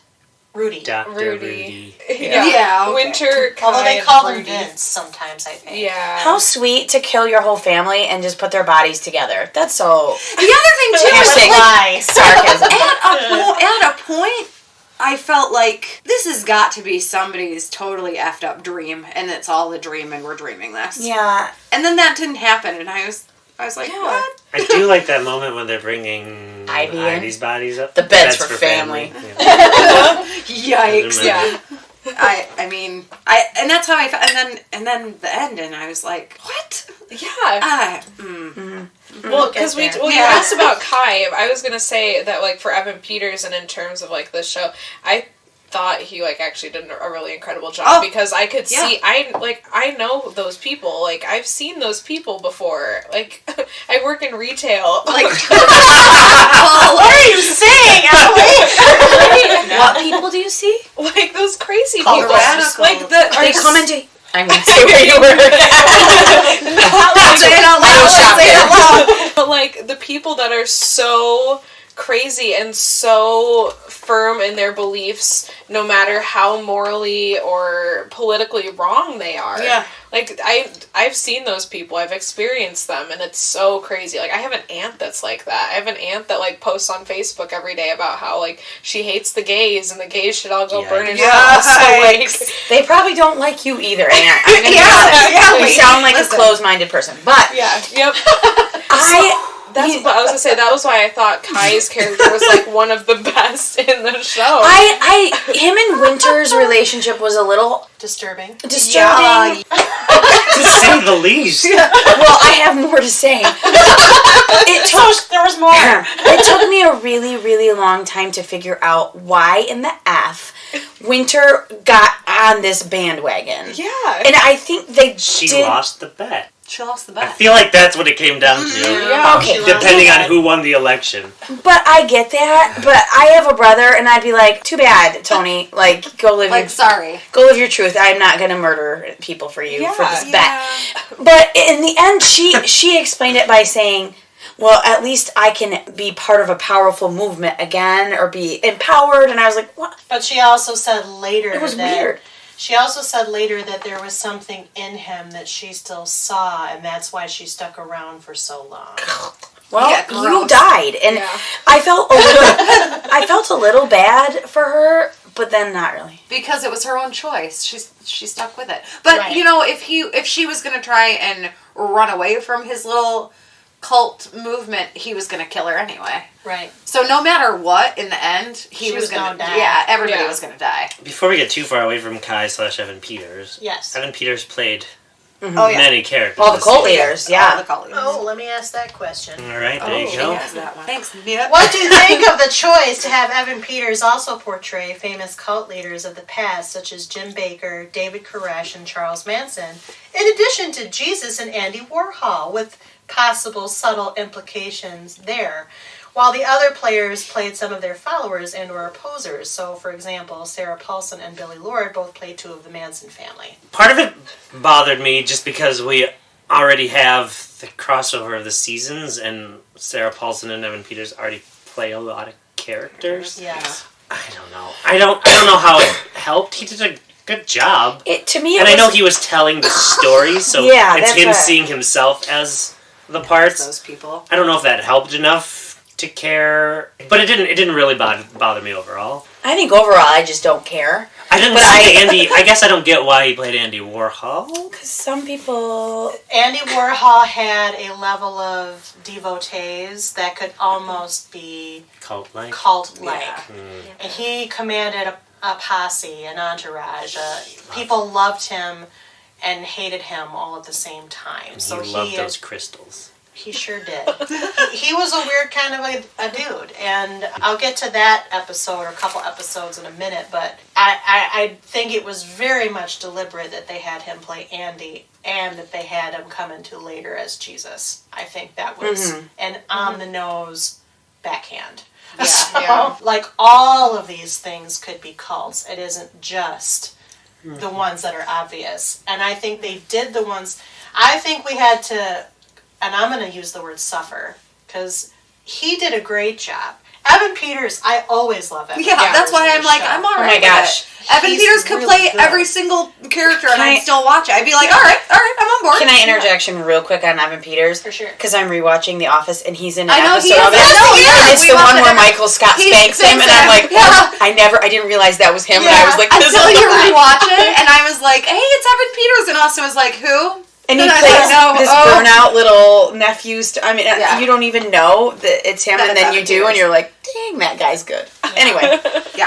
Rudy. Dr. Rudy. Yeah. Okay. Winter. Although they call him Rudy. Vince sometimes, I think. Yeah. How sweet to kill your whole family and just put their bodies together. That's so... The other thing, too, is Why? sarcasm. at a point, I felt like this has got to be somebody's totally effed up dream, and it's all a dream, and we're dreaming this. Yeah. And then that didn't happen, and I was like, what? I do like that moment when they're bringing Ivy in. Ivy's bodies up. The beds for family. Yeah. Yikes! Yeah. I mean, and that's how I felt, and then the end, and I was like, what? Yeah. Well, because you Yeah. asked about Kai. I was gonna say that, like, for Evan Peters and in terms of, like, the show, I thought he, like, actually did a really incredible job because I could see, I know those people. Like, I've seen those people before. Like, I work in retail. Like, what are you saying, Emily? What people do you see? like, those crazy Oh, people. radicals. Like, that They are come into... I won't say where you were. Say it out loud. Say it out loud. But, like, the people that are so crazy and so firm in their beliefs, no matter how morally or politically wrong they are. Yeah. Like, I've seen those people. I've experienced them, and it's so crazy. Like, I have an aunt that's like that. I have an aunt that, like, posts on Facebook every day about how, like, she hates the gays, and the gays should all go burn in hell. So, like... They probably don't like you either, Aunt. I'm gonna be Yeah, honest. You sound like a closed-minded person. But Yeah, yep. That's what I was gonna say. That was why I thought Kai's character was, like, one of the best in the show. him and Winter's relationship was a little Disturbing. disturbing. To say the least. Well, I have more to say. There was more. It took me a really, really long time to figure out why in the F Winter got on this bandwagon. Yeah. And I think She did... lost the bet. She lost the I bet. feel like that's what it came down to. Yeah. Okay. Depending on who won the election. But I get that. But I have a brother, and I'd be like, too bad, Tony. Like, go live Sorry. go live your truth. I'm not going to murder people for you for this Yeah. bet. But in the end, she explained it by saying, well, at least I can be part of a powerful movement again or be empowered. And I was like, what? But she also said later It was that... weird. She also said later that there was something in him that she still saw, and that's why she stuck around for so long. Well, Yeah, you gross. died, and Yeah. I felt a little bad for her, but then not really. Because it was her own choice. She stuck with it. But Right. you know, if she was gonna try and run away from his little cult movement, he was gonna kill her anyway. Right. So no matter what, in the end, he was gonna die. Yeah, everybody Yeah. was gonna die. Before we get too far away from Kai/Evan Peters. Yes. Evan Peters played Oh yeah. many characters. All the this cult season. leaders, yeah. All the colleagues. Oh, let me ask that question. All right, there you go. Yes, that one. Thanks, Mia. What do you think of the choice to have Evan Peters also portray famous cult leaders of the past, such as Jim Bakker, David Koresh, and Charles Manson, in addition to Jesus and Andy Warhol, with possible subtle implications there? while the other players played some of their followers and or opposers. So, for example, Sarah Paulson and Billy Lord both played two of the Manson family. Part of it bothered me just because we already have the crossover of the seasons, and Sarah Paulson and Evan Peters already play a lot of characters. Yes. I don't know. I don't know how it helped. He did a good job. I know he was telling the story, so it's him seeing himself as the parts. Those people. I don't know if that helped enough to care, but it didn't really bother me overall. I think overall I just don't care. I didn't see Andy. I guess I don't get why he played Andy Warhol. Because some people... Andy Warhol had a level of devotees that could almost be cult-like. Yeah. And he commanded a posse, an entourage. People loved him and hated him all at the same time. And he loved those crystals. He sure did. he was a weird kind of a dude, and I'll get to that episode or a couple episodes in a minute, but I think it was very much deliberate that they had him play Andy and that they had him come into later as Jesus. I think that was an on-the-nose backhand. Yeah, So, like, all of these things could be cults. It isn't just the ones that are obvious. And I think they did the ones... I think we had to... And I'm going to use the word suffer, because he did a great job. Evan Peters, I always love Evan Peters. That's why I'm like, I'm all right. Oh my gosh. Evan Peters could play every single character and I'd still watch it. I'd be like, all right, I'm on board. Can I interjection real quick on Evan Peters? For sure. Because I'm rewatching The Office and he's in an I know, episode of it. And it's the one where Michael Scott spanks him, and I'm like, I didn't realize that was him, and I was like, this until is you rewatch it, and I was like, hey, it's Evan Peters, and Austin was like, who? And he plays this burnout little nephew. You don't even know that it's him, and then you do, and you're like, dang, that guy's good. Anyway.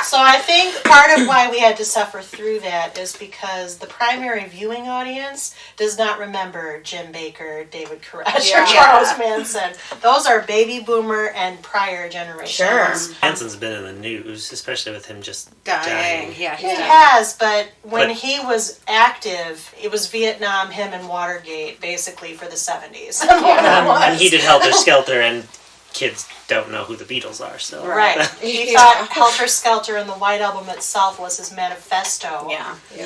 So I think part of why we had to suffer through that is because the primary viewing audience does not remember Jim Baker, David Koresh, or Charles Manson. Those are baby boomer and prior generations. Sure. Manson's been in the news, especially with him just dying. Yeah, he has, but when he was active, it was Vietnam, him, and Watergate, basically, for the 70s. And he did Helter Skelter, and kids don't know who the Beatles are, so... Right. He thought Helter Skelter and the White Album itself was his manifesto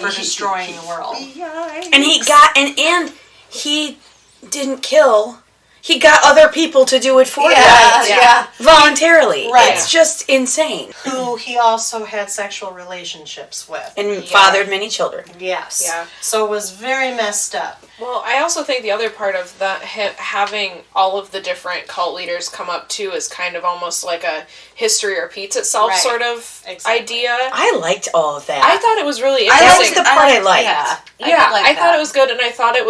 for destroying the world. And he got... And he didn't kill... He got other people to do it for him. Voluntarily. Right. It's just insane. Who he also had sexual relationships with. And fathered many children. Yes. Yeah. So it was very messed up. Well, I also think the other part of that, having all of the different cult leaders come up too, is kind of almost like a history repeats itself sort of idea. I liked all of that. I thought it was really That interesting. was the part I liked. I thought it was good, and I thought it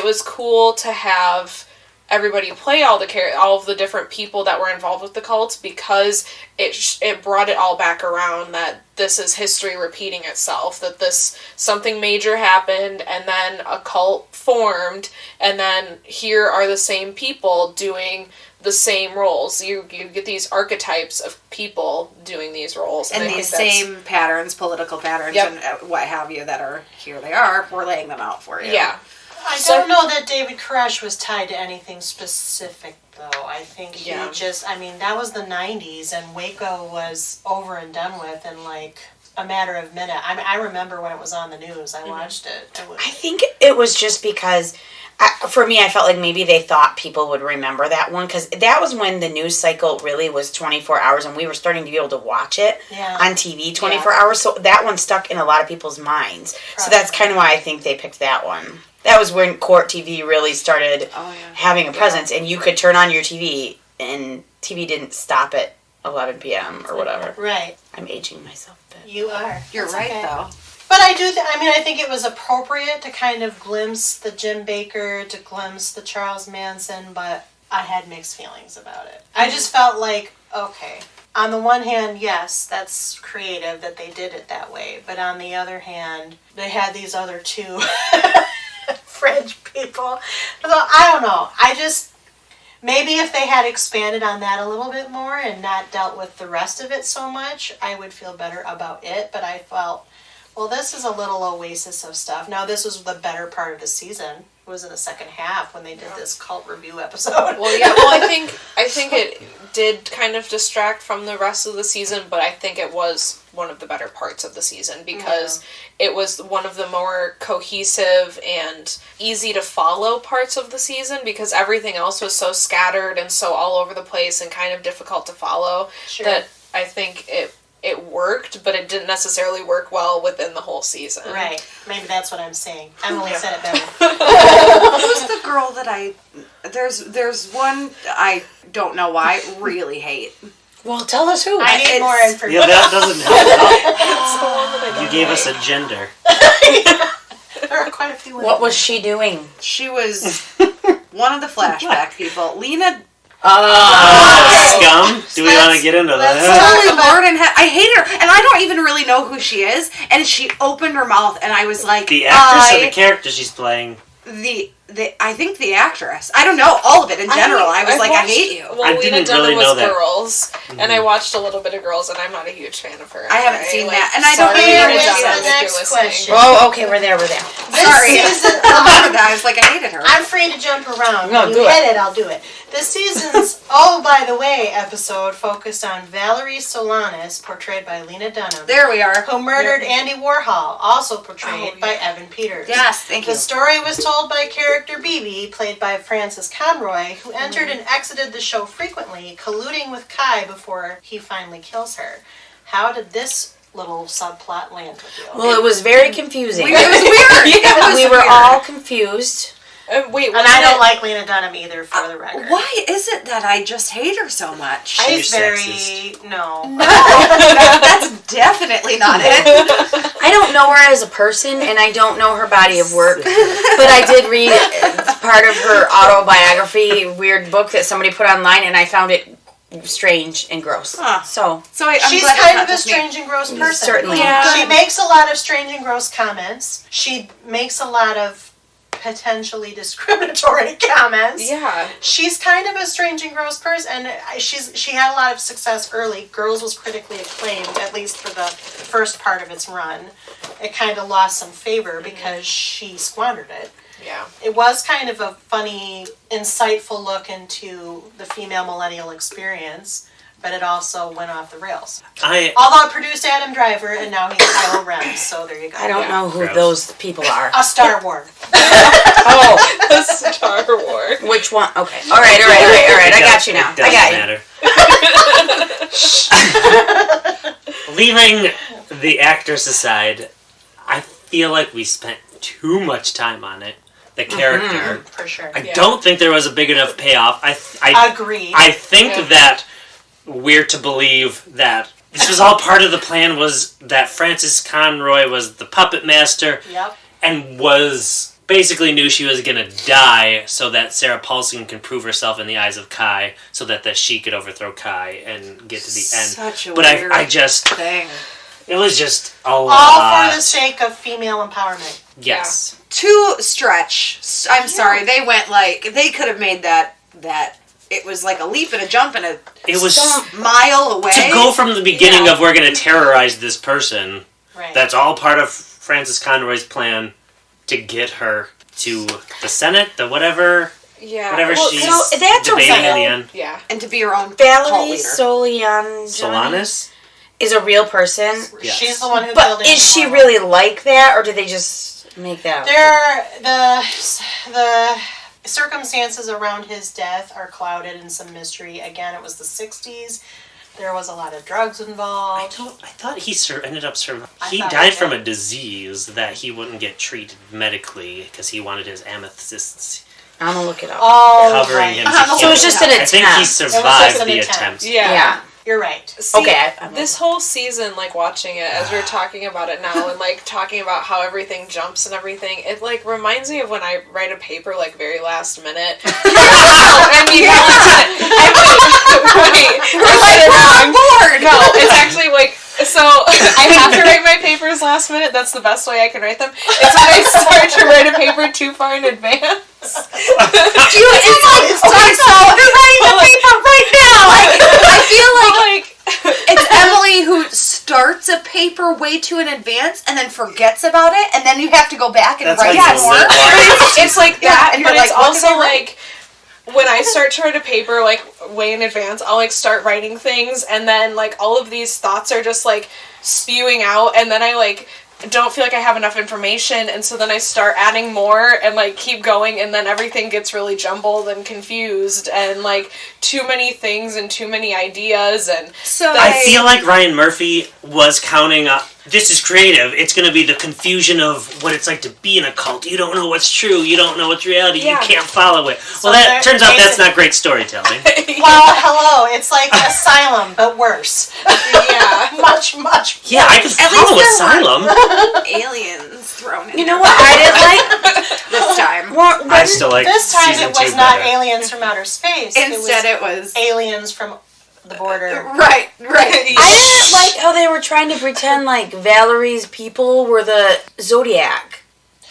was cool to have everybody play all of the different people that were involved with the cults, because it brought it all back around that this is history repeating itself, that something major happened and then a cult formed, and then here are the same people doing the same roles. You get these archetypes of people doing these roles. And these same patterns, political patterns, and what have you, that are, here they are, we're laying them out for you. Yeah. I don't know that David Koresh was tied to anything specific, though. I think he that was the 90s, and Waco was over and done with in like a matter of minutes. I remember when it was on the news. I watched it. I think it was just because, for me, I felt like maybe they thought people would remember that one, because that was when the news cycle really was 24 hours, and we were starting to be able to watch it on TV 24 hours, so that one stuck in a lot of people's minds. Probably. So that's kind of why I think they picked that one. That was when court TV really started having a presence, and you could turn on your TV, and TV didn't stop at 11 p.m. or whatever. Right. I'm aging myself a bit. You are. You're right, though. But I do I think it was appropriate to kind of glimpse the Jim Baker, to glimpse the Charles Manson, but I had mixed feelings about it. I just felt like, okay, on the one hand, yes, that's creative that they did it that way, but on the other hand, they had these other two French people. So I don't know. Maybe if they had expanded on that a little bit more and not dealt with the rest of it so much, I would feel better about it. But I felt, well, this is a little oasis of stuff. Now, this was the better part of the season. was in the second half when they did this cult review episode. Well, yeah. Well, I think it did kind of distract from the rest of the season, but I think it was one of the better parts of the season because it was one of the more cohesive and easy to follow parts of the season because everything else was so scattered and so all over the place and kind of difficult to follow that I think it worked, but it didn't necessarily work well within the whole season. Right. Maybe that's what I'm saying. Emily said it better. Who's the girl that there's one I don't know why I really hate. Well, tell us who. I need more information. Yeah, that doesn't help. You gave us a gender. There are quite a few. What was she doing? She was one of the flashback people. Lena. Scum? Do we want to get into that? Holy Lord, and I hate her, and I don't even really know who she is. And she opened her mouth, and I was like, the actress or the character she's playing? I think the actress. I don't know all of it in general. I was like, I hate you. Well, I Lena didn't Dunham really know was that. Girls, and I watched a little bit of Girls, and I'm not a huge fan of her. I haven't seen that, and I don't sorry, really Lena understand Dunham, the if next you're listening. question. Oh, okay, we're there. Sorry. Season, I was like, I hated her. I'm free to jump around. No, when do you it. hit it, I'll do it. This season's Oh, by the way episode focused on Valerie Solanas, portrayed by Lena Dunham, There we are. who murdered Andy Warhol, also portrayed by Evan Peters. Yes, thank you. The story was told by character Bibi, played by Frances Conroy, who entered and exited the show frequently, colluding with Kai before he finally kills her. How did this little subplot land with you? Well, it was very confusing. It was weird. It was we were weird. all confused. Wait, And I don't like Lena Dunham either, for the record. Why is it that I just hate her so much? She's You're very... sexist. No. That's definitely not it. I don't know her as a person, and I don't know her body of work, but I did read part of her autobiography, weird book that somebody put online, and I found it strange and gross. Huh. So I'm She's glad it's kind not of a just me. strange and gross person. Certainly. Yeah. She makes a lot of strange and gross comments. She makes a lot of potentially discriminatory comments. Yeah. She's kind of a strange and gross person, and she had a lot of success early. Girls was critically acclaimed, at least for the first part of its run. It kind of lost some favor because she squandered it. Yeah. It was kind of a funny, insightful look into the female millennial experience, but it also went off the rails. Although it produced Adam Driver, and now he's Kylo Ren, so there you go. I don't know who Gross. those people are. A Star Wars. Oh, The Star Wars. which one? Okay. All right. I got you now. It I got you. doesn't matter. Leaving the actress aside, I feel like we spent too much time on it. The character. For sure. I don't think there was a big enough payoff. Agreed. I think that we're to believe that this was all part of the plan, was that Frances Conroy was the puppet master. Yep. And was basically knew she was going to die so that Sarah Paulson can prove herself in the eyes of Kai so that she could overthrow Kai and get to the end. Such a but weird I just... thing. It was just a lot. All for the sake of female empowerment. Yes. To stretch. I'm sorry. They went they could have made that it was like a leap and a jump and a It was... mile away. To go from the beginning of we're going to terrorize this person, Right. that's all part of Frances Conroy's plan to get her to the Senate, the whatever she's so that's debating okay. in the end. Yeah. and to be your own cult Valerie leader. Solanas? is a real person. Yes. She's the one who killed But Andy is she Warhol. really like that, or did they just make that up? The circumstances around his death are clouded in some mystery. Again, it was the 60s. There was a lot of drugs involved. I thought he ended up surviving. I He thought died he from did. a disease that he wouldn't get treated medically because he wanted his amethysts I'm gonna look it up. Oh, covering right. him. So it was just an I think he attempt. survived an the attempt. attempt. Yeah. You're right. See, Okay, this whole season, like watching it as we're talking about it now, and like talking about how everything jumps and everything, it like reminds me of when I write a paper like very last minute. I mean, wait, bored. no, it's actually like. So I have to write my papers last minute. That's the best way I can write them. It's when I start to write a paper too far in advance. You're writing the paper right now. I feel like It's Emily who starts a paper way too in advance and then forgets about it, and then you have to go back and That's write like more. It's like that, and but you're it's like, what did also I write? like when I start to write a paper like way in advance, I'll like start writing things, and then like all of these thoughts are just like spewing out, and then I like don't feel like I have enough information, and so then I start adding more and like keep going, and then everything gets really jumbled and confused, and like too many things and too many ideas, and So I feel like Ryan Murphy was counting up. This is creative. It's going to be the confusion of what it's like to be in a cult. You don't know what's true. You don't know what's reality. Yeah. You can't follow it. So Well, that there- turns out that's not great storytelling. Well, hello, it's like Asylum, but worse. yeah. much, much Yeah, I could At follow least there Asylum. aliens thrown in. You know what I didn't like? This time. Well, I still like This time season it was 2 not better. aliens from outer space. Instead, it it was was aliens from the border. right. I didn't like how they were trying to pretend like Valerie's people were the Zodiac.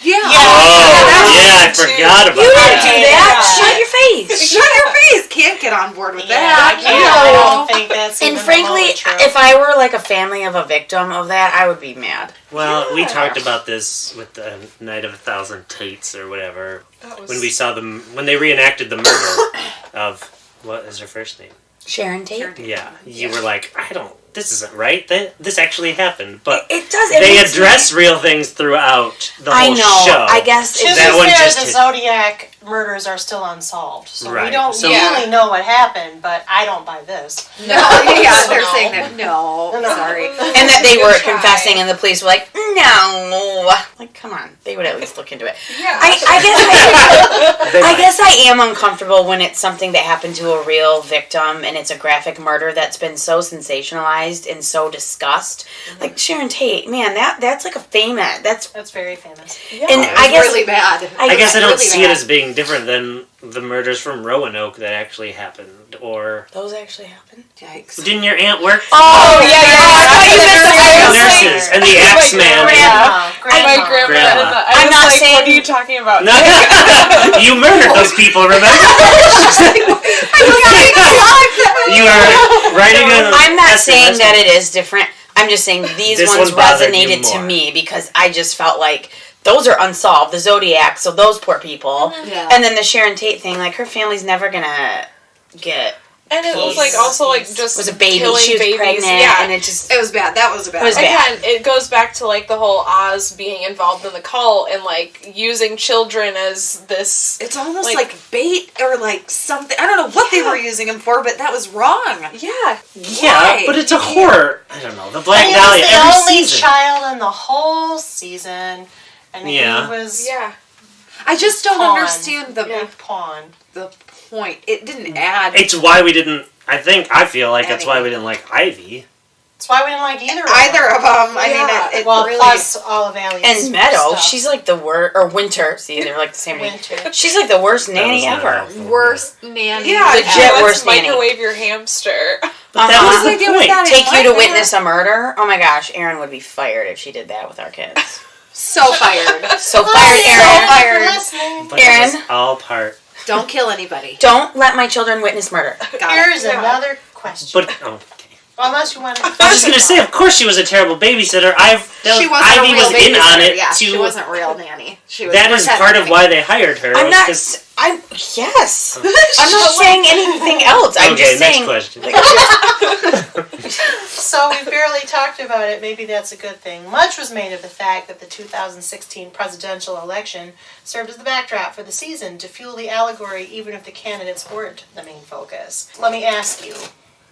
Yeah. Oh, yeah, I too. forgot about You didn't that. do that. Shut your face. Shut your face. Can't get on board with Yeah, that. I can't. I don't think that's And even frankly, remotely true. if I were like a family of a victim of that, I would be mad. Well, we talked about this with the Night of a Thousand Tates or whatever That was- when we saw them when they reenacted the murder of what is her first name? Sharon Tate. Yeah, you were like, I don't. This isn't right. This actually happened, but It does. It they makes me- address real things throughout the I whole know. show. I guess to it's that be one fair, just the hit- Zodiac murders are still unsolved, so we Right. don't So- really know what happened. But I don't buy this. No, yeah, they're No. saying that. No, sorry. and that they Good were try. confessing, and the police were like, "No, like, come on." They would at least look into it. Yeah. I guess I am uncomfortable when it's something that happened to a real victim, and it's a graphic murder that's been so sensationalized and so discussed. Like Sharon Tate, man, that's like a famous. That's very famous. And Yeah, I guess really bad. I guess I don't really see bad. it as being different than the murders from Roanoke that actually happened. Or those actually happen. Yikes. didn't your aunt work? Oh yeah, I thought you meant The the nurses and the Axeman. Grandma. My grandma. Grandma. I I'm was not like, saying- what are you talking about? No, you murdered those people. Remember? You were writing an I'm not SMS. saying that it is different. I'm just saying these This ones one bothered you resonated to more. me because I just felt like those are unsolved. The Zodiac, so those poor people. Yeah. And then the Sharon Tate thing, like her family's never gonna get. And it was Peace. like also like just Was a baby. killing She was babies. pregnant, Yeah. and it just. It was bad. That was bad. It was bad. Again, it goes back to like the whole Oz being involved in the cult and like using children as this. It's almost Like- like bait or like something. I don't know what they were using him for, but that was wrong. Yeah. Yeah, Why? but it's a horror. I don't know. The Black He Dahlia was the every only season. child in the whole season, and Yeah. he was Yeah. I just don't pawn. understand the pawn. point. It didn't add. It's why we didn't. I feel like that's why we didn't like Ivy. That's why we didn't like either. Either of them. I Yeah. mean, it Well, really. plus all of Allie's And Meadow, stuff. she's like the worst. Or Winter, see, they're like the same name. Winter. She's like the worst That nanny was not ever. helpful. worst nanny. Yeah. Legit let's worst nanny. microwave your hamster. But that Uh-huh. was What did they the do with point. that? Take you to Like, witness a murder? Oh my gosh, Erin would be fired if she did that with our kids. So fired. So fired, Oh, Erin. fired. for listening. But it was Erin? all part. Don't kill anybody. Don't let my children witness murder. Got Here's it. another question. But okay. Unless you want to. I was just gonna say, of course, she was a terrible babysitter. She wasn't Ivy a real was in on babysitter. it Yeah, too. she wasn't a real nanny. She was That is part of why they hired her. I'm was not. 'cause- I'm yes. I'm not saying anything else. I'm Okay, just next saying. question. So we barely talked about it. Maybe that's a good thing. Much was made of the fact that the 2016 presidential election served as the backdrop for the season to fuel the allegory, even if the candidates weren't the main focus. Let me ask you,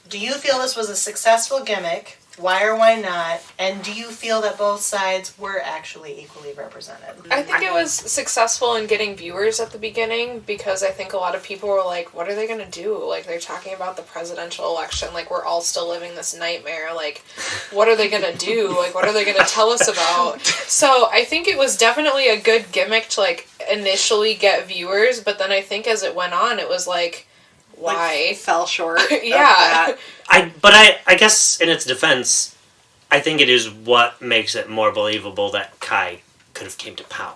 do you feel this was a successful gimmick? Why or why not? And do you feel that both sides were actually equally represented? I think it was successful in getting viewers at the beginning because I think a lot of people were like, what are they going to do? Like, they're talking about the presidential election. Like, we're all still living this nightmare. Like, what are they going to do? Like, what are they going to tell us about? So I think it was definitely a good gimmick to, like, initially get viewers. But then I think as it went on, it was like, why? Like, fell short. of Yeah. that. I guess in its defense, I think it is what makes it more believable that Kai could have came to power.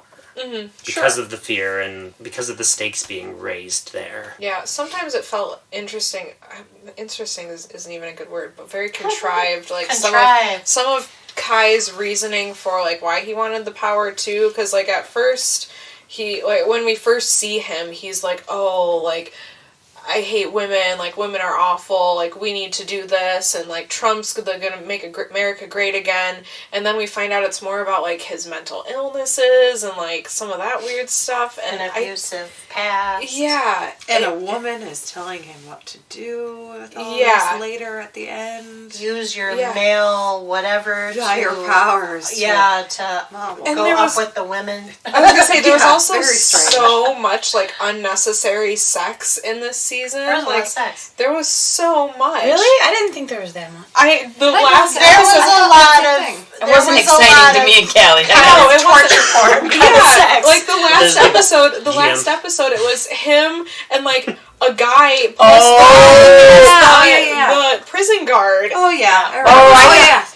because of the fear and because of the stakes being raised there. Yeah, sometimes it felt interesting. Interesting isn't even a good word, but very contrived. Like some of Kai's reasoning for like why he wanted the power too, because like at first he when we first see him, he's like, oh, like, I hate women, like, women are awful, like, we need to do this, and, like, Trump's gonna make America great again, and then we find out it's more about, like, his mental illnesses, and, like, some of that weird stuff, and an abusive past. Yeah. And a woman is telling him what to do with all this later at the end. Use your male whatever higher powers. To go up with the women. I was gonna say, there was also so much, like, unnecessary sex in this season. There was a lot of sex. There was so much. Really? I didn't think there was that much. There was a lot of. It wasn't exciting to me and Kallie. No, it torture porn. Yeah, like the last episode. The last episode, it was him and like a guy. The prison guard. Oh yeah.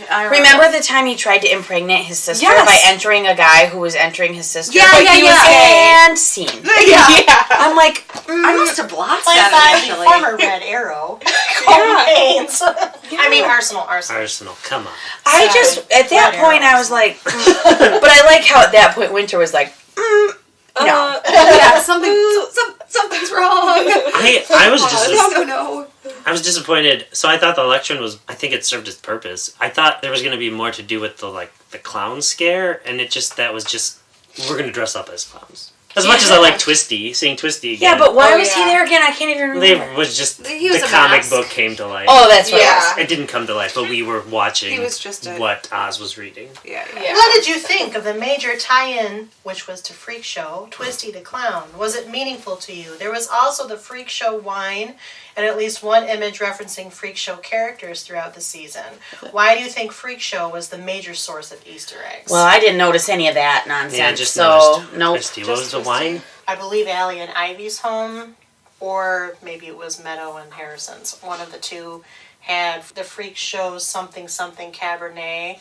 I remember the time he tried to impregnate his sister by entering a guy who was entering his sister. And scene. Yeah. I'm like, I must have blocked Played that by initially. the former Red Arrow. I mean Arsenal. Arsenal, come on. I just at that point I was like, but I like how at that point Winter was like, no. Something's wrong. I was just no. I was disappointed. So I thought the election I think it served its purpose. I thought there was going to be more to do with the clown scare, and that was just we're going to dress up as clowns. As much as I like seeing Twisty again. Yeah, but why was he there again? I can't even remember. It was just the comic book came to life. Oh, that's what it was. It didn't come to life, but we were watching what Oz was reading. Yeah. What did you think of the major tie-in, which was to Freak Show, Twisty the Clown? Was it meaningful to you? There was also the Freak Show wine and at least one image referencing Freak Show characters throughout the season. Why do you think Freak Show was the major source of Easter eggs? Well, I didn't notice any of that nonsense. Yeah, just noticed nope. Twisty. What was the wine? I believe Allie and Ivy's home, or maybe it was Meadow and Harrison's. One of the two had the Freak Show something Cabernet,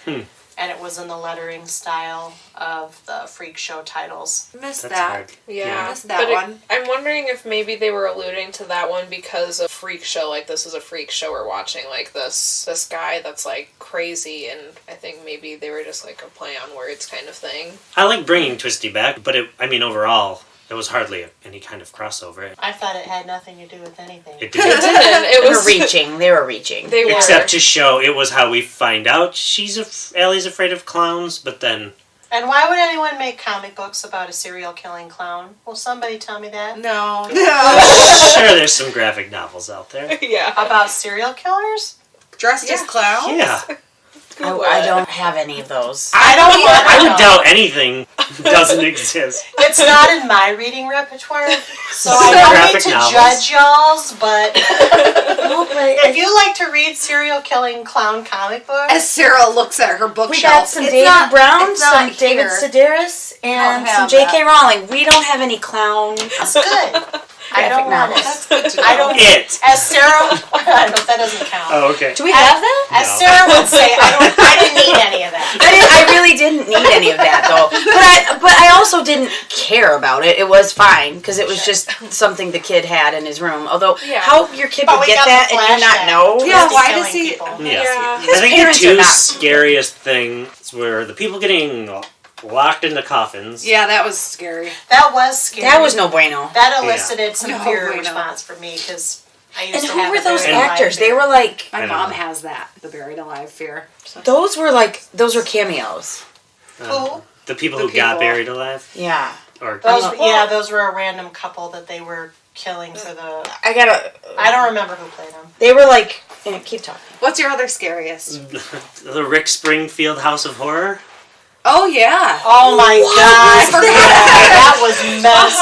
and it was in the lettering style of the Freak Show titles. Missed That's that. hard. Yeah. Missed that one. I'm wondering if maybe they were alluding to that one because of Freak Show. Like, this is a freak show we're watching. Like, this guy that's, like, crazy. And I think maybe they were just, like, a play on words kind of thing. I like bringing Twisty back, but overall, it was hardly any kind of crossover. I thought it had nothing to do with anything. It didn't. It was They were reaching. They were. Except to show it was how we find out Allie's afraid of clowns, but then... And why would anyone make comic books about a serial killing clown? Will somebody tell me that? No. Sure, there's some graphic novels out there. Yeah. About serial killers? Dressed as clowns? Yeah. I don't have any of those. I would doubt anything doesn't exist. It's not in my reading repertoire, so I don't need to judge y'all's, but if you like to read serial killing clown comic books... As Sarah looks at her bookshelf. We got some David Brown, some David Sedaris, and some J.K. Rowling. We don't have any clown. That's good. I don't want it. That's good to know. I don't. As Sarah, that doesn't count. Oh, okay. Do we have that? As Sarah would say, I didn't need any of that. I really didn't need any of that though. But I also didn't care about it. It was fine because it was just something the kid had in his room. Although, how your kid would get that and you not know? Yeah, why does he? I think the two scariest things were the people getting locked in the coffins. Yeah, that was scary. That was scary. That was no bueno. That elicited some fear response from me because I used to have. And who were those actors? They were like... My mom has that, the buried alive fear. So. Those were cameos. Who? The people who got buried alive? Yeah. Those were a random couple that they were killing for the... I don't remember who played them. They were like... keep talking. What's your other scariest? The Rick Springfield House of Horror? Oh, yeah. Oh, my God. That was messed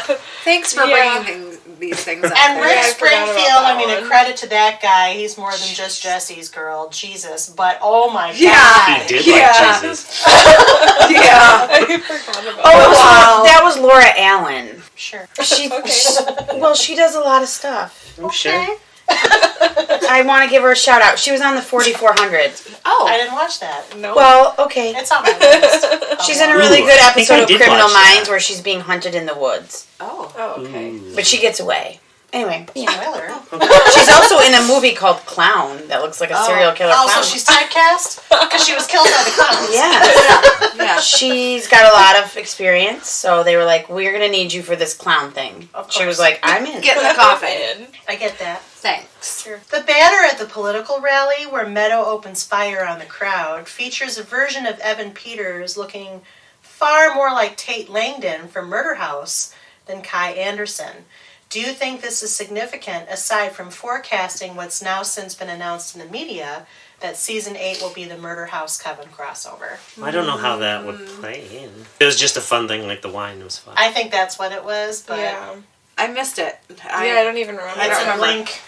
up. Thanks for bringing these things up. And Rick Springfield, a credit to that guy. He's more than just Jesse's girl. Jesus. But, oh, my God. He did like Jesus. I forgot about that. That was Laura Allen. Sure. She does a lot of stuff. I'm sure. I want to give her a shout out. She was on the 4400. Oh. I didn't watch that. No. Well, okay. It's on my list. She's in a really good I think episode I of did Criminal watch that. Minds where she's being hunted in the woods. Oh. Oh, okay. But she gets away. Anyway, Spoiler. she's also in a movie called Clown that looks like a serial killer Oh, clown. so she's typecast? Because she was killed by the clowns. Yeah. Yeah. She's got a lot of experience, so they were like, we're going to need you for this clown thing. Of She was course. like, I'm in. Get in the coffin. I get that. Thanks. Sure. The banner at the political rally where Meadow opens fire on the crowd features a version of Evan Peters looking far more like Tate Langdon from Murder House than Kai Anderson. Do you think this is significant, aside from forecasting what's now since been announced in the media, that Season 8 will be the Murder House Coven crossover? I don't know how that would play in. It was just a fun thing, like the wine was fun. I think that's what it was, but Yeah. I missed it. I don't even remember.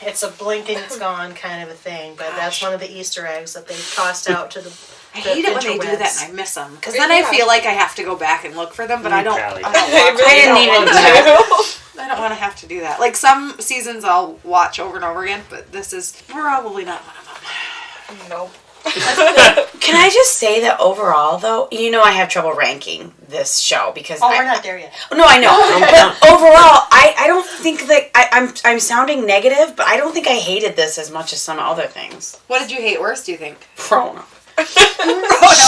it's a blink and it's gone kind of a thing, but that's one of the Easter eggs that they tossed out to the I hate it when they do interwebs. that and I miss them. Because then I feel like I have to go back and look for them, but I don't. Callie. I don't I want really didn't don't even want to. I don't want to have to do that. Like some seasons I'll watch over and over again, but this is probably not one of them. Nope. Can I just say that overall, though, I have trouble ranking this show because we're not there yet. No, I know. But overall, I don't think that I'm sounding negative, but I don't think I hated this as much as some other things. What did you hate worse, do you think? Roanoke.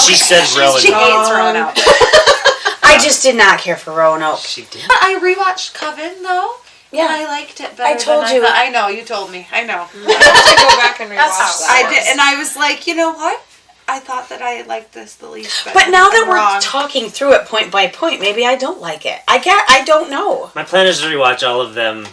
She said Roanoke. She hates Roanoke. I just did not care for Roanoke. She did. I rewatched Coven, though. Yeah. And I liked it better I told than you. I know, you told me. I know. I have to go back and rewatch That's how that. I did, and I was like, you know what? I thought that I liked this the least. But now that I'm we're wrong. talking through it point by point, maybe I don't like it. I don't know. My plan is to rewatch all of them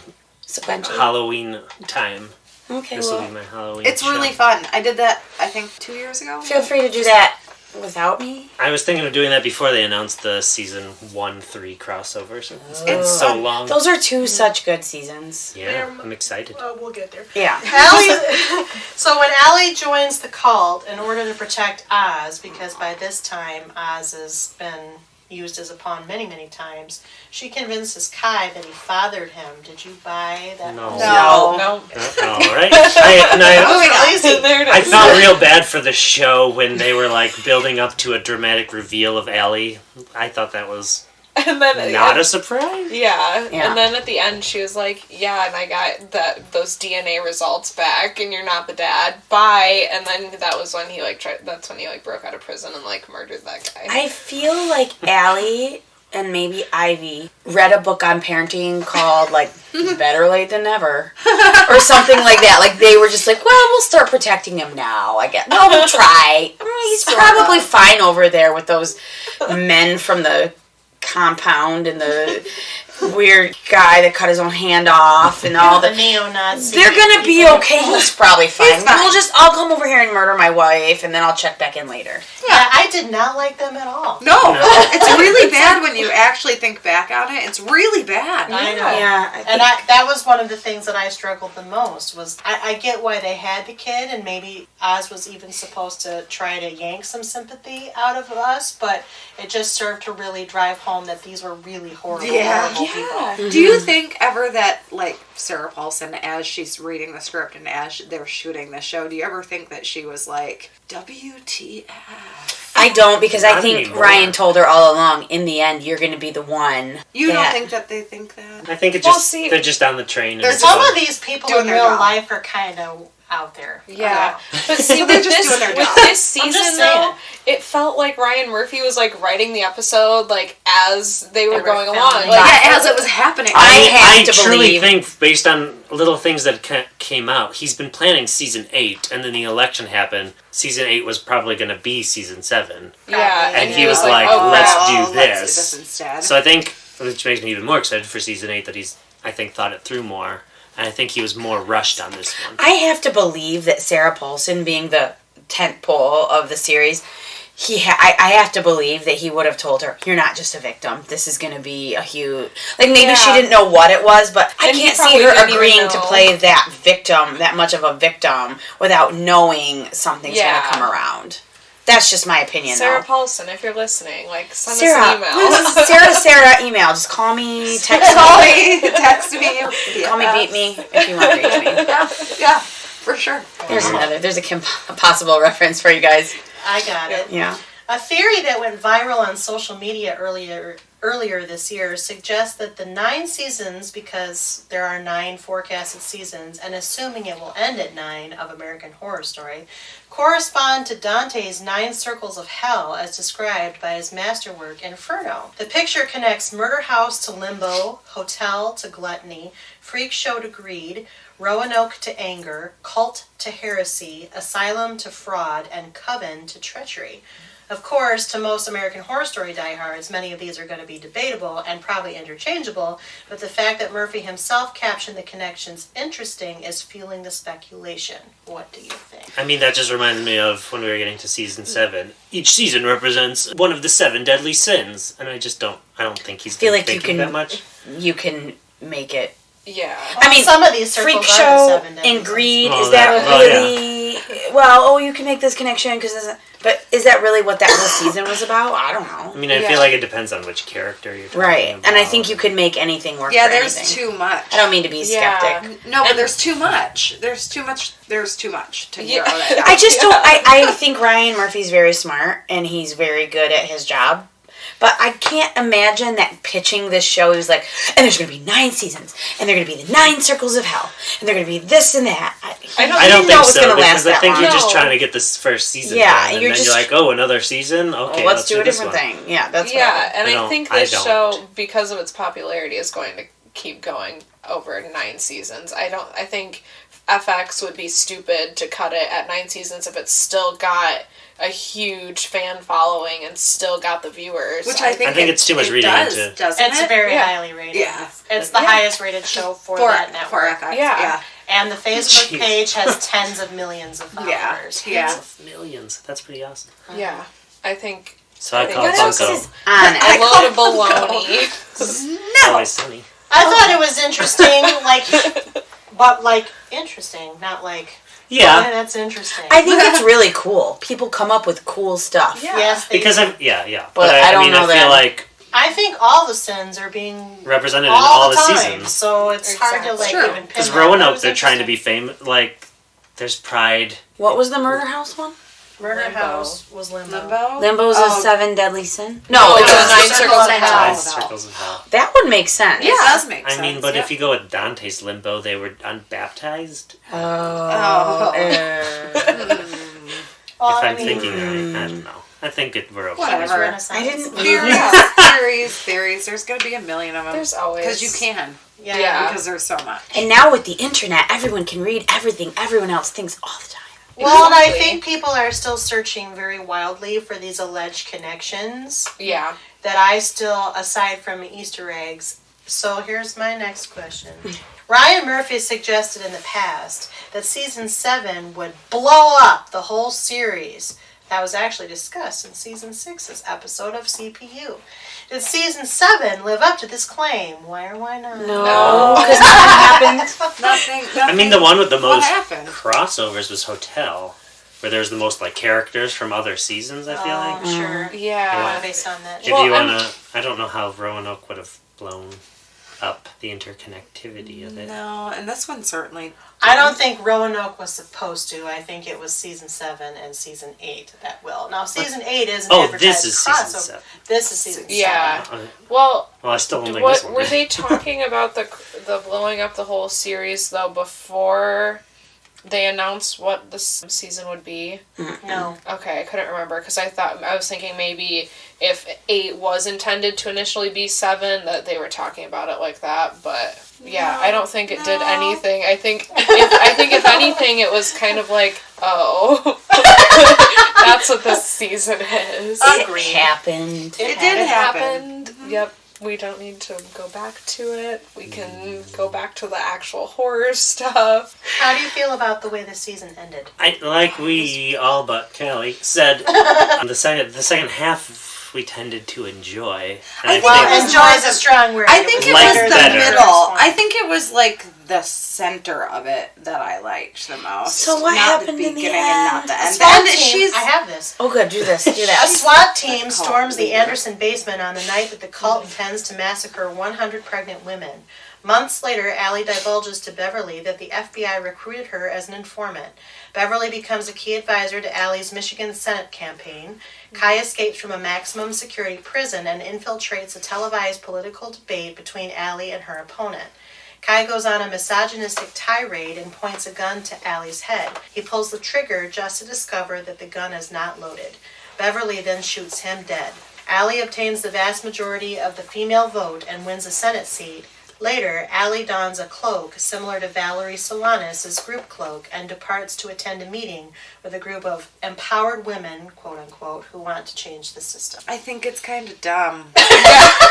Sequentially. Halloween time. Okay, This will well, be my Halloween It's show. really fun. I did that, I think, 2 years ago. feel free to do that without me. I was thinking of doing that before they announced the season 1-3 crossover. So Oh. it's so long. Those are two such good seasons. Yeah, I'm excited. We'll get there. Yeah. So when Allie joins the cult in order to protect Oz, because by this time Oz has been used as a pawn many, many times, she convinces Kai that he fathered him. Did you buy that? No. No. No. All right. I I felt real bad for the show when they were like building up to a dramatic reveal of Allie. I thought that was And then not a surprise. Yeah. Yeah. And then at the end she was like, yeah, and I got those DNA results back and you're not the dad. Bye. And then that was when he that's when he broke out of prison and murdered that guy. I feel like Allie and maybe Ivy read a book on parenting called Better Late Than Never or something like that. Like they were just like, well, we'll start protecting him now. I guess. No, we'll try. He's probably fine over there with those men from the compound and the weird guy that cut his own hand off and all the the neo-Nazi. they're gonna be okay. He's probably fine. He's fine. I'll come over here and murder my wife and then I'll check back in later. Yeah, I did not like them at all. No, it's really bad when you actually think back on it. It's really bad. I know. Yeah, And that was one of the things that I struggled the most was I get why they had the kid and maybe Oz was even supposed to try to yank some sympathy out of us, but it just served to really drive home that these were really horrible, horrible people. Do you think ever that, Sarah Paulson, as she's reading the script and as they're shooting the show, do you ever think that she was like, WTF? I don't because I Not think anymore. Ryan told her all along, in the end, you're going to be the one. You don't that- think that they think that? I think they're just on the train. And There's it's Some fun. of these people Doing in their real job. life are kind of out there. Yeah. But see, They're with just this, doing their with job. this I'm just season, though, saying. it felt like Ryan Murphy was writing the episode as they were going filming. along. Yeah, as it was happening. I have to truly believe- think, based on little things that came out, he's been planning season 8, and then the election happened. Season 8 was probably going to be season 7. Yeah, And he was like, like, oh, let's crap. do Let's this. instead. So I think, which makes me even more excited for season 8, that he's, I think, thought it through more. And I think he was more rushed on this one. I have to believe that Sarah Paulson, being the tent pole of the series, I have to believe that he would have told her, you're not just a victim. This is going to be a huge... maybe she didn't know what it was, but I And he can't see probably her didn't even agreeing to know. play that much of a victim, without knowing something's going to come around. That's just my opinion, Sarah though. Paulson, if you're listening, like, send Sarah, us an email. Sarah, email. Just call me, text Call me. me, text me. Call me, beat me, if you want to reach me. Yeah, for sure. There's a possible reference for you guys. I got it. Yeah. A theory that went viral on social media earlier this year suggests that the 9 seasons, because there are 9 forecasted seasons, and assuming it will end at 9 of American Horror Story, correspond to Dante's 9 circles of hell as described by his masterwork Inferno. The picture connects murder house to limbo, hotel to gluttony, freak show to greed, Roanoke to anger, cult to heresy, asylum to fraud, and coven to treachery. Of course, to most American Horror Story diehards, many of these are going to be debatable and probably interchangeable, but the fact that Murphy himself captioned the connections interesting is fueling the speculation. What do you think? I mean, that just reminds me of when we were getting to season 7. Each season represents one of the 7 deadly sins, and I don't think he's Feel been like you thinking can- that much. You can make it. Yeah. I mean, some of these circles Freak are show the 7 deadly and sins. greed, Oh, is that that- well, really... Well, you can make this connection because... But is that really what that whole season was about? I don't know. I mean, I feel like it depends on which character you're talking Right, about. and I think you could make anything work Yeah, for there's anything. too much. I don't mean to be Yeah. skeptic. No, but there's too much. There's too much to narrow that down. I just don't... I think Ryan Murphy's very smart, and he's very good at his job. But I can't imagine that pitching this show, he was like, and there's going to be 9 seasons, and they're going to be the 9 circles of hell, and they're going to be this and that. I don't know think it was so, gonna because last I that think long. you're just No. trying to get this first season Yeah, done, and you're then just- you're like, oh, another season? Okay, Let's do a this different one. thing. Yeah, that's Yeah, what and I don't- think I this don't. show, because of its popularity, is going to keep going over 9 seasons. I think FX would be stupid to cut it at 9 seasons if it's still got a huge fan following and still got the viewers. Which I think it's too much it reading does, into. doesn't It's it? very Yeah. highly rated. Yeah. It's the highest rated show for that network. For FX. Yeah. And the Facebook Jeez. page has tens of millions of followers. Yeah. Tens of millions. That's pretty awesome. Yeah, I think So I I call think it else Bunko. is on a it. load of baloney. Always sunny. I thought it was interesting, interesting, not like, Yeah, that's interesting. I think it's really cool. People come up with cool stuff. Yeah. Yes, they because do. yeah. But I don't mean, know I feel that- like I think all the sins are being represented in all all the the time, seasons. so it's hard to Exactly. like True. even Because pinpoint. Roanoke, It was they're trying to be interesting. famous. Like, there's pride. What was the murder house one? Murder Limbo. House was Limbo. Limbo? Limbo's Oh. a 7 deadly sin? No, No, it's it's a a 9 Circles circles of of Hell. hell. Five circles of hell. That would make sense. It does make sense. I mean, but yeah. if you go with Dante's Limbo, they were unbaptized. Oh. Oh. Well, If I I'm mean, thinking right, I don't know. I think we're okay. Whatever. Renaissance. I didn't- Theories. There's going to be a million of them. There's always. Because you can. Yeah. Because there's so much. And now with the internet, everyone can read everything everyone else thinks all the time. Well, and I Exactly. think people are still searching very wildly for these alleged connections Yeah. that I still, aside from Easter eggs. So here's my next question. Ryan Murphy suggested in the past that season 7 would blow up the whole series. That was actually discussed in season 6's episode of CPU. Did season 7 live up to this claim? Why or why not? No, because nothing happened. Nothing. I mean, the one with the What most happened? crossovers was Hotel, where there's the most like characters from other seasons. I feel like. Sure. Yeah. Based on that. If Well, you I'm- wanna, I don't know how Roanoke would have blown up the interconnectivity of it. No, and this one certainly. I don't think Roanoke was supposed to. I think it was season 7 and season 8 that will. Now, season 8 is an Oh, advertised this is season crossover. 7. This is season 7. Yeah. Uh, Well, Well, I still don't think this one were did. they talking about the blowing up the whole series though before they announced what this season would be? No. Okay, I couldn't remember because I was thinking maybe if 8 was intended to initially be 7 that they were talking about it like that, but yeah, I don't think it did anything. I think if anything it was kind of like, oh, that's what this season is. It happened. It did happen. happened. Yep. We don't need to go back to it. We can go back to the actual horror stuff. How do you feel about the way the season ended? Like we all but Kallie said, the second half we tended to enjoy. And I think Well, it was enjoy is a strong word. I think it Like was the better. middle. I think it was like the center of it that I liked the most. So what Not happened the in the beginning end? and not the end. SWAT And team, she's I have this. Oh, good. Do this. Do A that. SWAT team Cult storms the leader. Anderson basement on the night that the cult intends to massacre 100 pregnant women. Months later, Allie divulges to Beverly that the FBI recruited her as an informant. Beverly becomes a key advisor to Allie's Michigan Senate campaign. Kai escapes from a maximum security prison and infiltrates a televised political debate between Allie and her opponent. Kai goes on a misogynistic tirade and points a gun to Allie's head. He pulls the trigger just to discover that the gun is not loaded. Beverly then shoots him dead. Allie obtains the vast majority of the female vote and wins a Senate seat. Later, Allie dons a cloak similar to Valerie Solanas' group cloak and departs to attend a meeting with a group of empowered women, quote-unquote, who want to change the system. I think it's kind of dumb.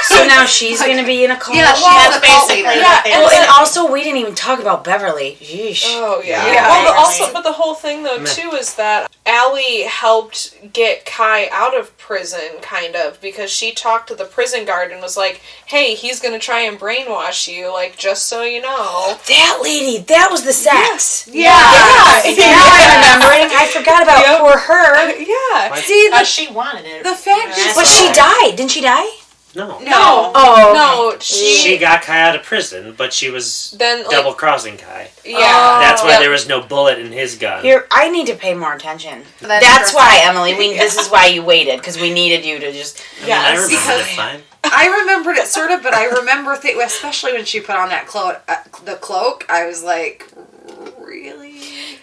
So now she's going to be in a cult. Yeah, she's That's the cult basically leader. what they Well, were and saying. also, we didn't even talk about Beverly. Yeesh. Oh yeah. Yeah, Well, but Beverly. but the whole thing though too is that Allie helped get Kai out of prison, kind of, because she talked to the prison guard and was like, "Hey, he's gonna try and brainwash you, like just so you know." That lady, that was the sex. Yeah. Now I'm remembering. I forgot about Yep. poor her. Yeah. See, She wanted it. the fact is... But she died. Didn't she die? No. No. Oh. No, She got Kai out of prison, but she was then like, double crossing Kai. yeah. That's why Yep. there was no bullet in his gun. Here, I need to pay more attention. That's That's perfect. why, Emily. This is why you waited, because we needed you to just. I mean, I Yes, remember because- it fine. I remembered it sort of, but I remember, especially when she put on that the cloak, I was like, really?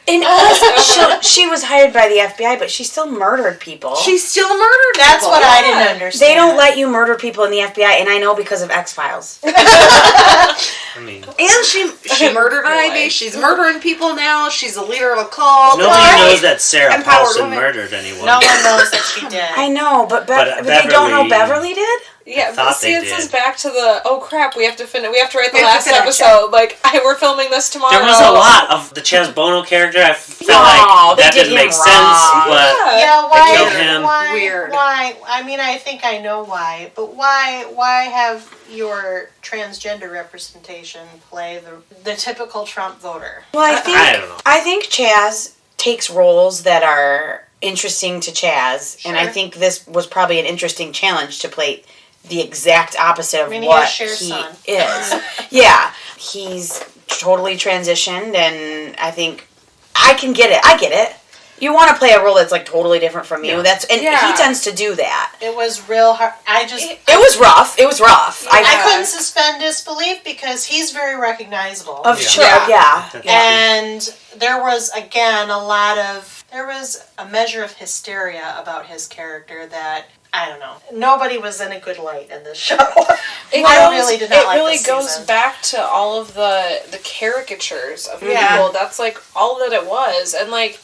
And also, she was hired by the FBI, but she still murdered people. She still murdered That's people. what I didn't understand. They don't let you murder people in the FBI, and I know because of X-Files. I mean, And she murdered Really? Ivy. She's murdering people now. She's a leader of a cult. nobody Right? knows that Sarah Empowered Paulson women. murdered anyone. No one knows that she did. I know, but But they don't know Beverly- Beverly did? Yeah, thought but see, they it says did. back to the oh crap, we have to finish. We have to write the We have to last finish episode. Like, we're filming this tomorrow. There was a lot of the Chaz Bono character. I felt No, like they that did didn't him make sense, wrong. but Yeah, They killed him. why? Weird. Why? I mean, I think I know why, but why have your transgender representation play the typical Trump voter? Well, I don't know. I think Chaz takes roles that are interesting to Chaz, and I Sure. think this was probably an interesting challenge to play the exact opposite of I mean, he what has Cher's he son. is. Yeah, he's totally transitioned, and I think I can get it. I get it. You want to play a role that's like totally different from you. Yeah. And Yeah. he tends to do that. It was real hard. It was rough. It was rough. I couldn't suspend disbelief because he's very recognizable. Of Yeah. sure, Yeah. yeah. And there was, again, there was a measure of hysteria about his character that, I don't know. Nobody was in a good light in this show. I really did not like It really this goes season. back to all of the caricatures of Yeah. people. That's like all that it was, and like.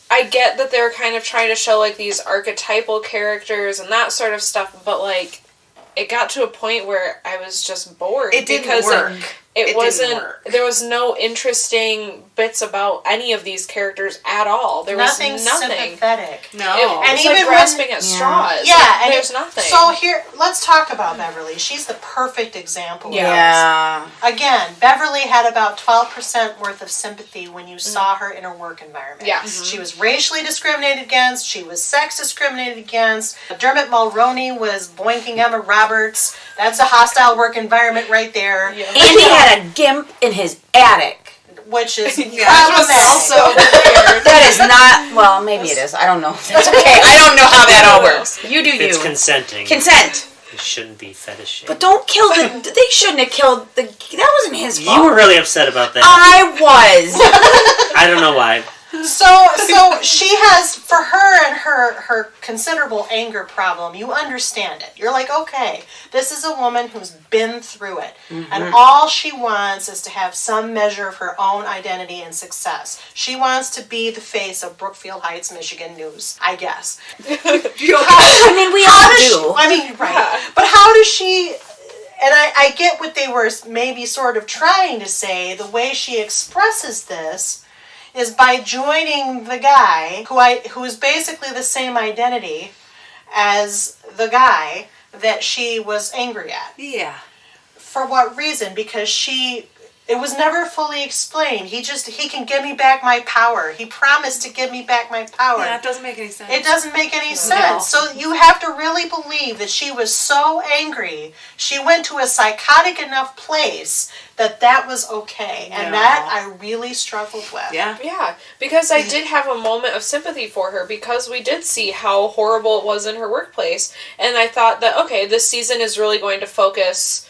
I get that they're kind of trying to show like these archetypal characters and that sort of stuff, but like it got to a point where I was just bored It didn't because work. it It wasn't didn't work. there was no interesting bits about any of these characters at all. There Nothing was nothing. sympathetic. No. It And was even like when- grasping at straws. Yeah, Like, and there's nothing. So here, let's talk about Beverly. She's the perfect example of Yeah. this. Again, Beverly had about 12% worth of sympathy when you saw her in her work environment. Yes. She was racially discriminated against. She was sex discriminated against. Dermot Mulroney was boinking Emma Roberts. That's a hostile work environment right there. Yeah. And he had a gimp in his attic. Which is Yeah, problematic. also weird. That is not, well, maybe it is. I don't know. That's okay. I don't know how that all works. You do you. it's consenting. Consent. It shouldn't be fetish. But don't kill they shouldn't have killed that wasn't his fault. You were really upset about that. I was. I don't know why. So she has, for her and her considerable anger problem, you understand it. You're like, okay, this is a woman who's been through it. And all she wants is to have some measure of her own identity and success. She wants to be the face of Brookfield Heights, Michigan news, I guess. I mean, we How all does do. she, I mean, right. But how does she, and I get what they were maybe sort of trying to say, the way she expresses this is by joining the guy who is basically the same identity as the guy that she was angry at. Yeah. For what reason? Because she It was never fully explained. He can give me back my power. He promised to give me back my power. Yeah, it doesn't make any sense. It doesn't make any sense. So you have to really believe that she was so angry. She went to a psychotic enough place that was okay. And that I really struggled with. Yeah. Yeah, because I did have a moment of sympathy for her because we did see how horrible it was in her workplace. And I thought that, okay, this season is really going to focus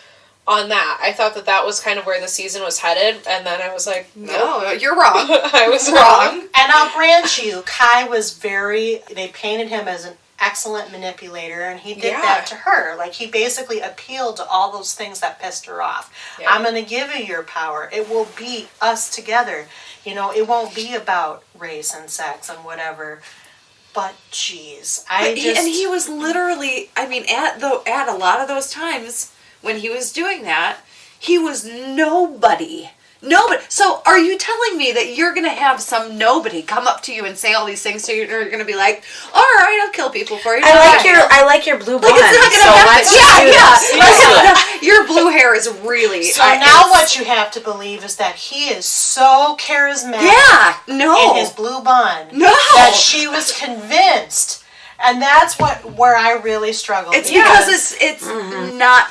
on that. I thought that was kind of where the season was headed, and then I was like, no, you're wrong. I was wrong. And I'll grant you, Kai was they painted him as an excellent manipulator, and he did that to her. Like, he basically appealed to all those things that pissed her off. Yeah. I'm going to give you your power. It will be us together. It won't be about race and sex and whatever. But jeez, and he was literally, I mean, at a lot of those times when he was doing that, he was nobody. Nobody. So are you telling me that you're going to have some nobody come up to you and say all these things to you, and you're going to be like, all right, I'll kill people for you. I like your blue blonde. Like, it's not going to happen. Let's do this. Your blue hair is really... So now what you have to believe is that he is so charismatic in his blue bond that she was convinced. And that's where I really struggled. It's because it's not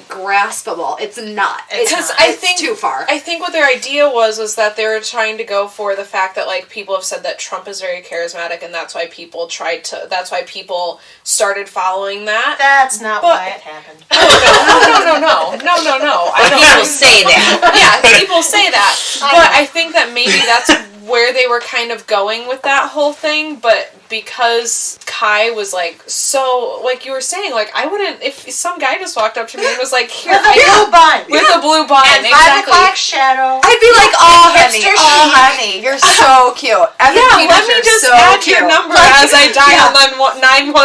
graspable. It's not. Because I think too far. I think what their idea was that they were trying to go for the fact that, like, people have said that Trump is very charismatic, and that's why people started following that. That's not why it happened. No. People say that. Yeah, people say that. But I think that maybe that's where they were kind of going with that whole thing, but because Kai was like, so, like you were saying, like, I wouldn't, if some guy just walked up to me and was like, here, with a blue bun. With a blue bun, and exactly. 5 o'clock shadow. I'd be like, honey, you're so cute. Let me just add your number as I dial 911.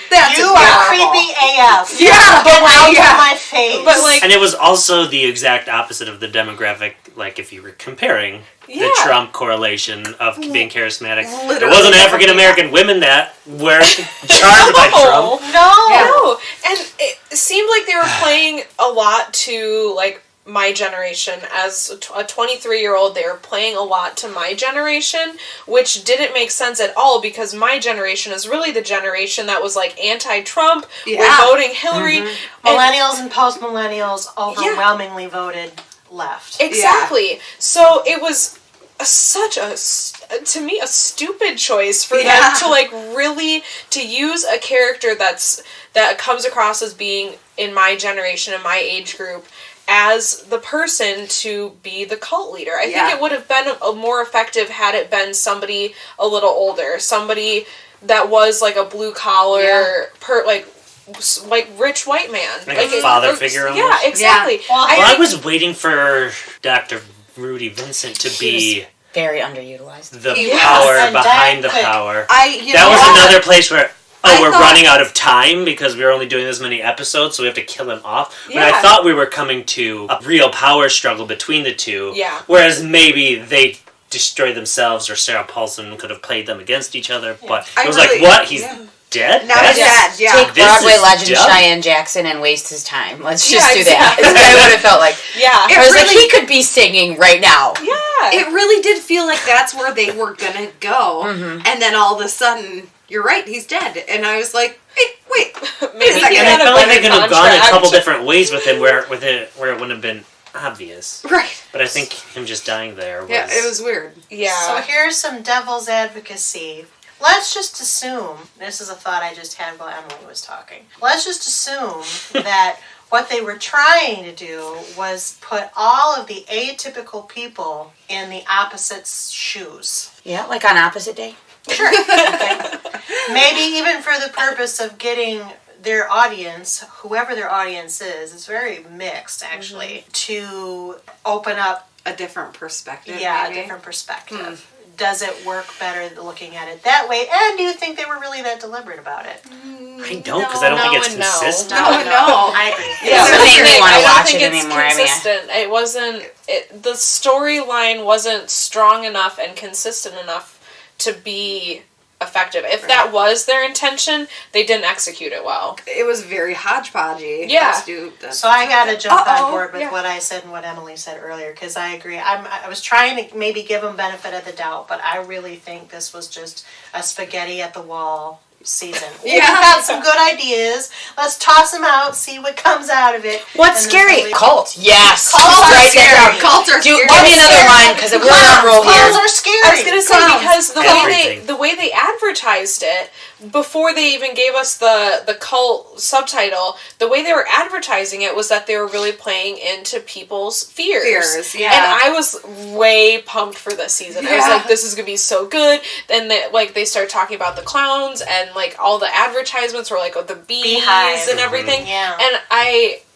That's you are creepy AF. Yeah, but out of my face. But like, and it was also the exact opposite of the demographic. Like, if you were comparing the Trump correlation of being charismatic, there wasn't African American women that were charmed by Trump. No. And it seemed like they were playing a lot to, like, my generation. As a 23-year-old, they were playing a lot to my generation, which didn't make sense at all, because my generation is really the generation that was, like, anti-Trump. We're voting Hillary. Millennials and post-millennials overwhelmingly voted left. Exactly. So it was such to me, a stupid choice for them to, like, really, to use a character that comes across as being in my generation, in my age group, as the person to be the cult leader. I think it would have been more effective had it been somebody a little older, somebody that was, like, a blue collar, like rich white man, like a father figure almost. Yeah, exactly. I was waiting for Dr. Rudy Vincent to be very underutilized. The power behind the power. That was another place where we're running out of time because we were only doing this many episodes, so we have to kill him off. But I thought we were coming to a real power struggle between the two. Yeah. Whereas maybe they destroy themselves, or Sarah Paulson could have played them against each other. But it was like, what? He's dead? Now he's dead, Take Broadway legend Cheyenne Jackson and waste his time. Let's just do that. That's what I would have felt like. Yeah. I was like, he could be singing right now. Yeah. It really did feel like that's where they were going to go. Mm-hmm. And then all of a sudden, you're right, he's dead. And I was like, hey, wait. Maybe and I felt like they could have gone a couple different ways with him where it wouldn't have been obvious. Right. But I think him just dying there was... Yeah, it was weird. Yeah. So here's some devil's advocacy. Let's just assume, this is a thought I just had while Emily was talking. Let's just assume that what they were trying to do was put all of the atypical people in the opposite's shoes. Yeah, like on opposite day? Sure. Okay. Maybe even for the purpose of getting their audience, whoever their audience is, it's very mixed actually, to open up a different perspective. Yeah, maybe? A different perspective. Does it work better looking at it that way? And do you think they were really that deliberate about it? I don't, because I don't think it's consistent. No. I agree. Yeah, it doesn't make me want to watch it anymore. Consistent. It wasn't. The storyline wasn't strong enough and consistent enough to be effective. If that was their intention, they didn't execute it well. It was very hodgepodgey. Yeah. Let's do this. So I gotta jump on board with Yeah. what I said and what Emily said earlier, because I agree. I was trying to maybe give them benefit of the doubt, but I really think this was just a spaghetti at the wall season. We've got some good ideas. Let's toss them out, see what comes out of it. What's and then scary? we'll- Cult. Yes. Cults are Write that scary. down. Cults are Give scary. me another line because we're on a roll Clowns here. are scary. I was gonna say Clowns. because Everything. the way they advertised it before they even gave us the cult subtitle, the way they were advertising it was that they were really playing into people's fears. Yeah. And I was way pumped for this season. I was like, this is gonna be so good. Then they start talking about the clowns and like all the advertisements were like the bees Beehive. and everything. Yeah. And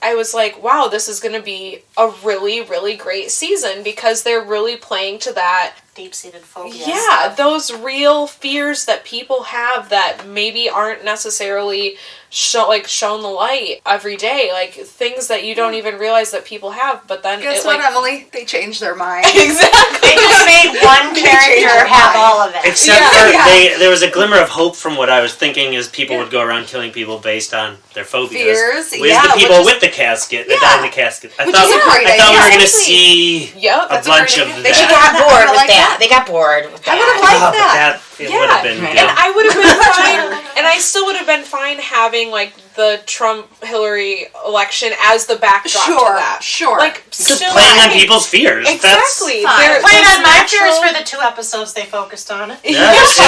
I was like, wow, this is going to be a really, really great season because they're really playing to that. Deep-seated phobia. Yeah, those real fears that people have that maybe aren't necessarily shown the light every day. Like things that you don't even realize that people have, but then Guess it what, like... Emily? They changed their mind. Exactly. They just made one character have all of it. Except for there was a glimmer of hope from what I was thinking is people would go around killing people based on their phobias. Fears, With the people with the casket, that died in the casket. I thought is a great we were idea. going to see Yep, a that's bunch a of great idea. They that. got bored I with like that. that. They got bored with that. I would have liked But that. it would have been And good. I would have been fine, and I still would have been fine having like the Trump-Hillary election as the backdrop to that. Sure. Like Just still playing on fine. people's fears. Exactly. Fine. They're- Played those on my natural- fears for the 2 episodes they focused on it. Yes.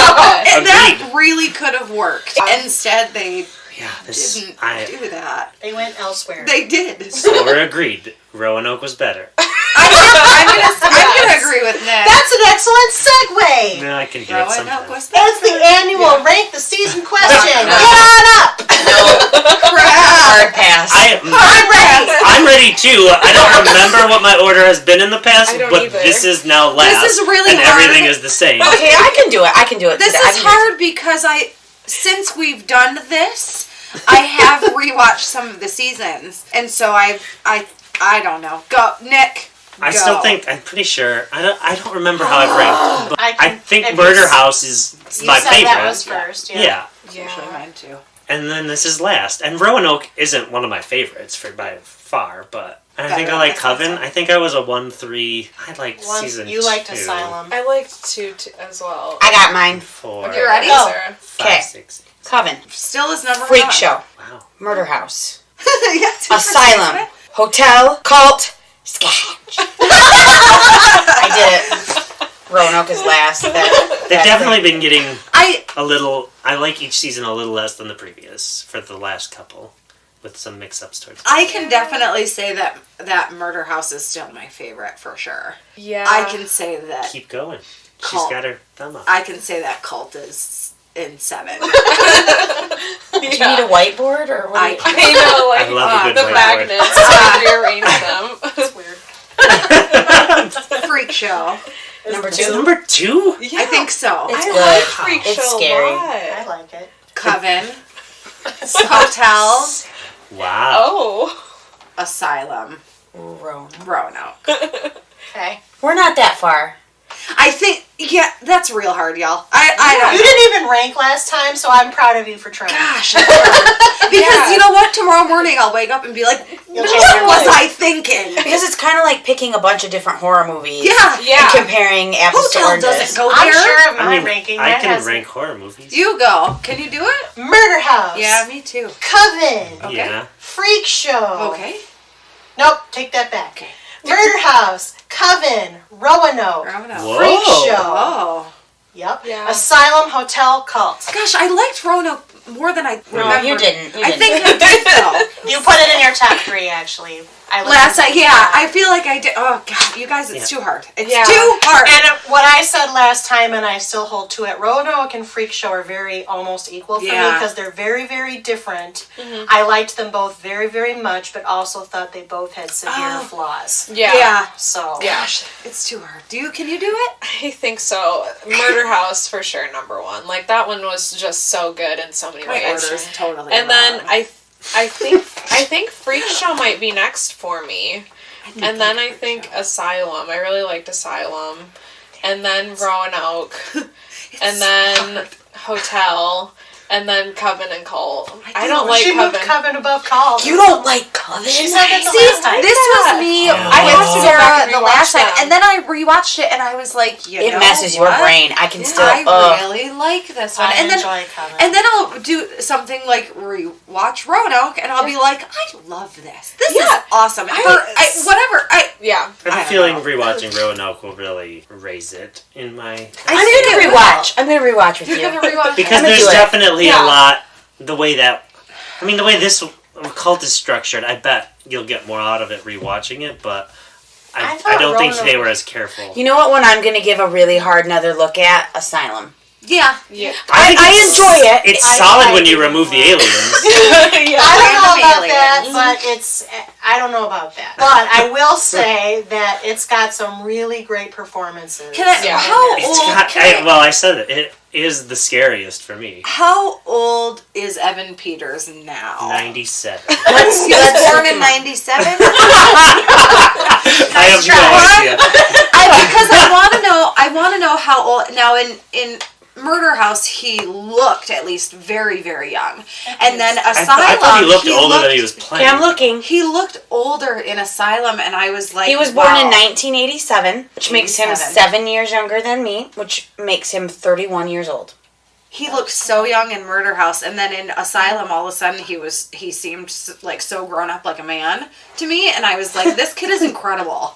And that Agreed. really could have worked. Instead, they Yeah, this didn't I do that. They went elsewhere. They did. so we're agreed. Roanoke was better. I'm gonna agree with Nick. That's an excellent segue. No, I can do it Roanoke sometimes. was That's the annual rank the season question. No. Get on up. Hard pass. I'm ready too. I don't remember what my order has been in the past, I don't but either. this is now last. This is really and hard. everything is the same. Okay, I can do it. I can do it. This today. I is can do it. hard because since we've done this, I have rewatched some of the seasons, and so I don't know. Go, Nick. I go. still think I'm pretty sure. I don't remember how I've ranked, but I I can- think if Murder you- House is You my said favorite. that was first. Yeah. Actually, mine too. And then this is last. And Roanoke isn't one of my favorites by far, but I think I like Coven. I think I was a 1-3. I liked season 2. You liked Asylum. I liked two as well. I got mine. 4. You ready? Go. Sarah. 5, Okay. 6. Coven. Still is number Freak one. show. Wow. Murder house. Yes. Asylum. Hotel. Cult. Sketch. I did it. Roanoke is last. They've That's definitely been getting I a little. I like each season a little less than the previous for the last couple, with some mix-ups towards. can definitely say that Murder House is still my favorite for sure. Yeah. I can say that. Keep going. Cult. She's got her thumb up. I can say that Cult is in 7. Do you need a whiteboard or what? I- I know, like I love a good the whiteboard. magnets to rearrange them. That's weird. Freak show. Number Is 2. it number 2? I think so. It's I good. like Freak It's Show scary. a lot. I like it. Coven. Hotel. Wow. Oh. Asylum. Roanoke. Roanoke. Okay. We're not that far. I think, yeah, that's real hard, y'all. I don't You didn't even rank last time, so I'm proud of you for trying. Gosh, it's hard. Because you know what? Tomorrow morning I'll wake up and be like, You'll what change your was mind. I thinking? Because it's kind of like picking a bunch of different horror movies. Yeah. Yeah. And comparing apples to Hotel oranges. doesn't go I'm there. sure of my I mean, ranking. I That can has rank horror movies. You go. Can you do it? Murder House. Yeah, me too. Coven. Okay. Yeah. Freak Show. Okay. Nope, take that back. Murder House, Coven, Roanoke, Roanoke. Whoa. Freak Show. Oh. Yep. Yeah. Asylum, Hotel, Cult. Gosh, I liked Roanoke more than I No, remember. you didn't. You I didn't. think I did though. You put it in your top 3, actually. I Last listened night, to yeah, that. I feel like I did. Oh God, you guys, it's Yeah. too hard. It's Yeah. too hard. And what I said last time, and I still hold to it, Roanoke and Freak Show are very almost equal for me Yeah. because they're very, very different. I liked them both very, very much, but also thought they both had severe flaws. Yeah. Yeah. So, Yeah. It's too hard. Can you do it? I think so. Murder House for sure, number 1. Like that one was just so good in so many My ways. order's totally And then wrong. I think Freak Show might be next for me. And then I think Asylum. I really liked Asylum. And then Roanoke. And then Hotel, and then Coven and Cult. I don't like She moved Coven. Coven above Cult. You don't like Coven? She said that the See, last time. this was me Yeah. I with have to go Sarah back and the rewatch last time, them. and then I rewatched it, and I was like, you It know messes your what? brain. I can still. I really like this one, I and then enjoy Coven. and then I'll do something like rewatch Roanoke, and I'll be like, I love this. This Yeah. is awesome. Whatever. Yeah. I have I a don't feeling know. rewatching Roanoke will really raise it in my. I'm gonna rewatch. I'm gonna rewatch with You're you. gonna rewatch Because I'm gonna there's do it. definitely Yeah. a lot. The way this cult is structured, I bet you'll get more out of it rewatching it. But I I thought don't think Roanoke- they were as careful. You know what one I'm gonna give a really hard another look at? Asylum. Yeah. Yeah. think I it's- enjoy it. It's I solid like when you it remove the more. aliens. I don't know Random about that, aliens. but I don't know about that. But I will say that it's got some really great performances. Can I? Yeah. How It's old? got, can I- well, I said it. It is the scariest for me. How old is Evan Peters now? 97. Let's He was born look in him up. '97. I have try. no idea. Because I want to know how old. Now in Murder House, he looked at least very, very young, and then Asylum. I thought he looked older than he was playing. Okay, I'm looking. He looked older in Asylum, and I was like, He was born wow. in 1987, which makes him 87. 7 years younger than me, which makes him 31 years old. He looked so young in Murder House, and then in Asylum, all of a sudden he seemed like so grown up, like a man to me, and I was like, this kid is incredible,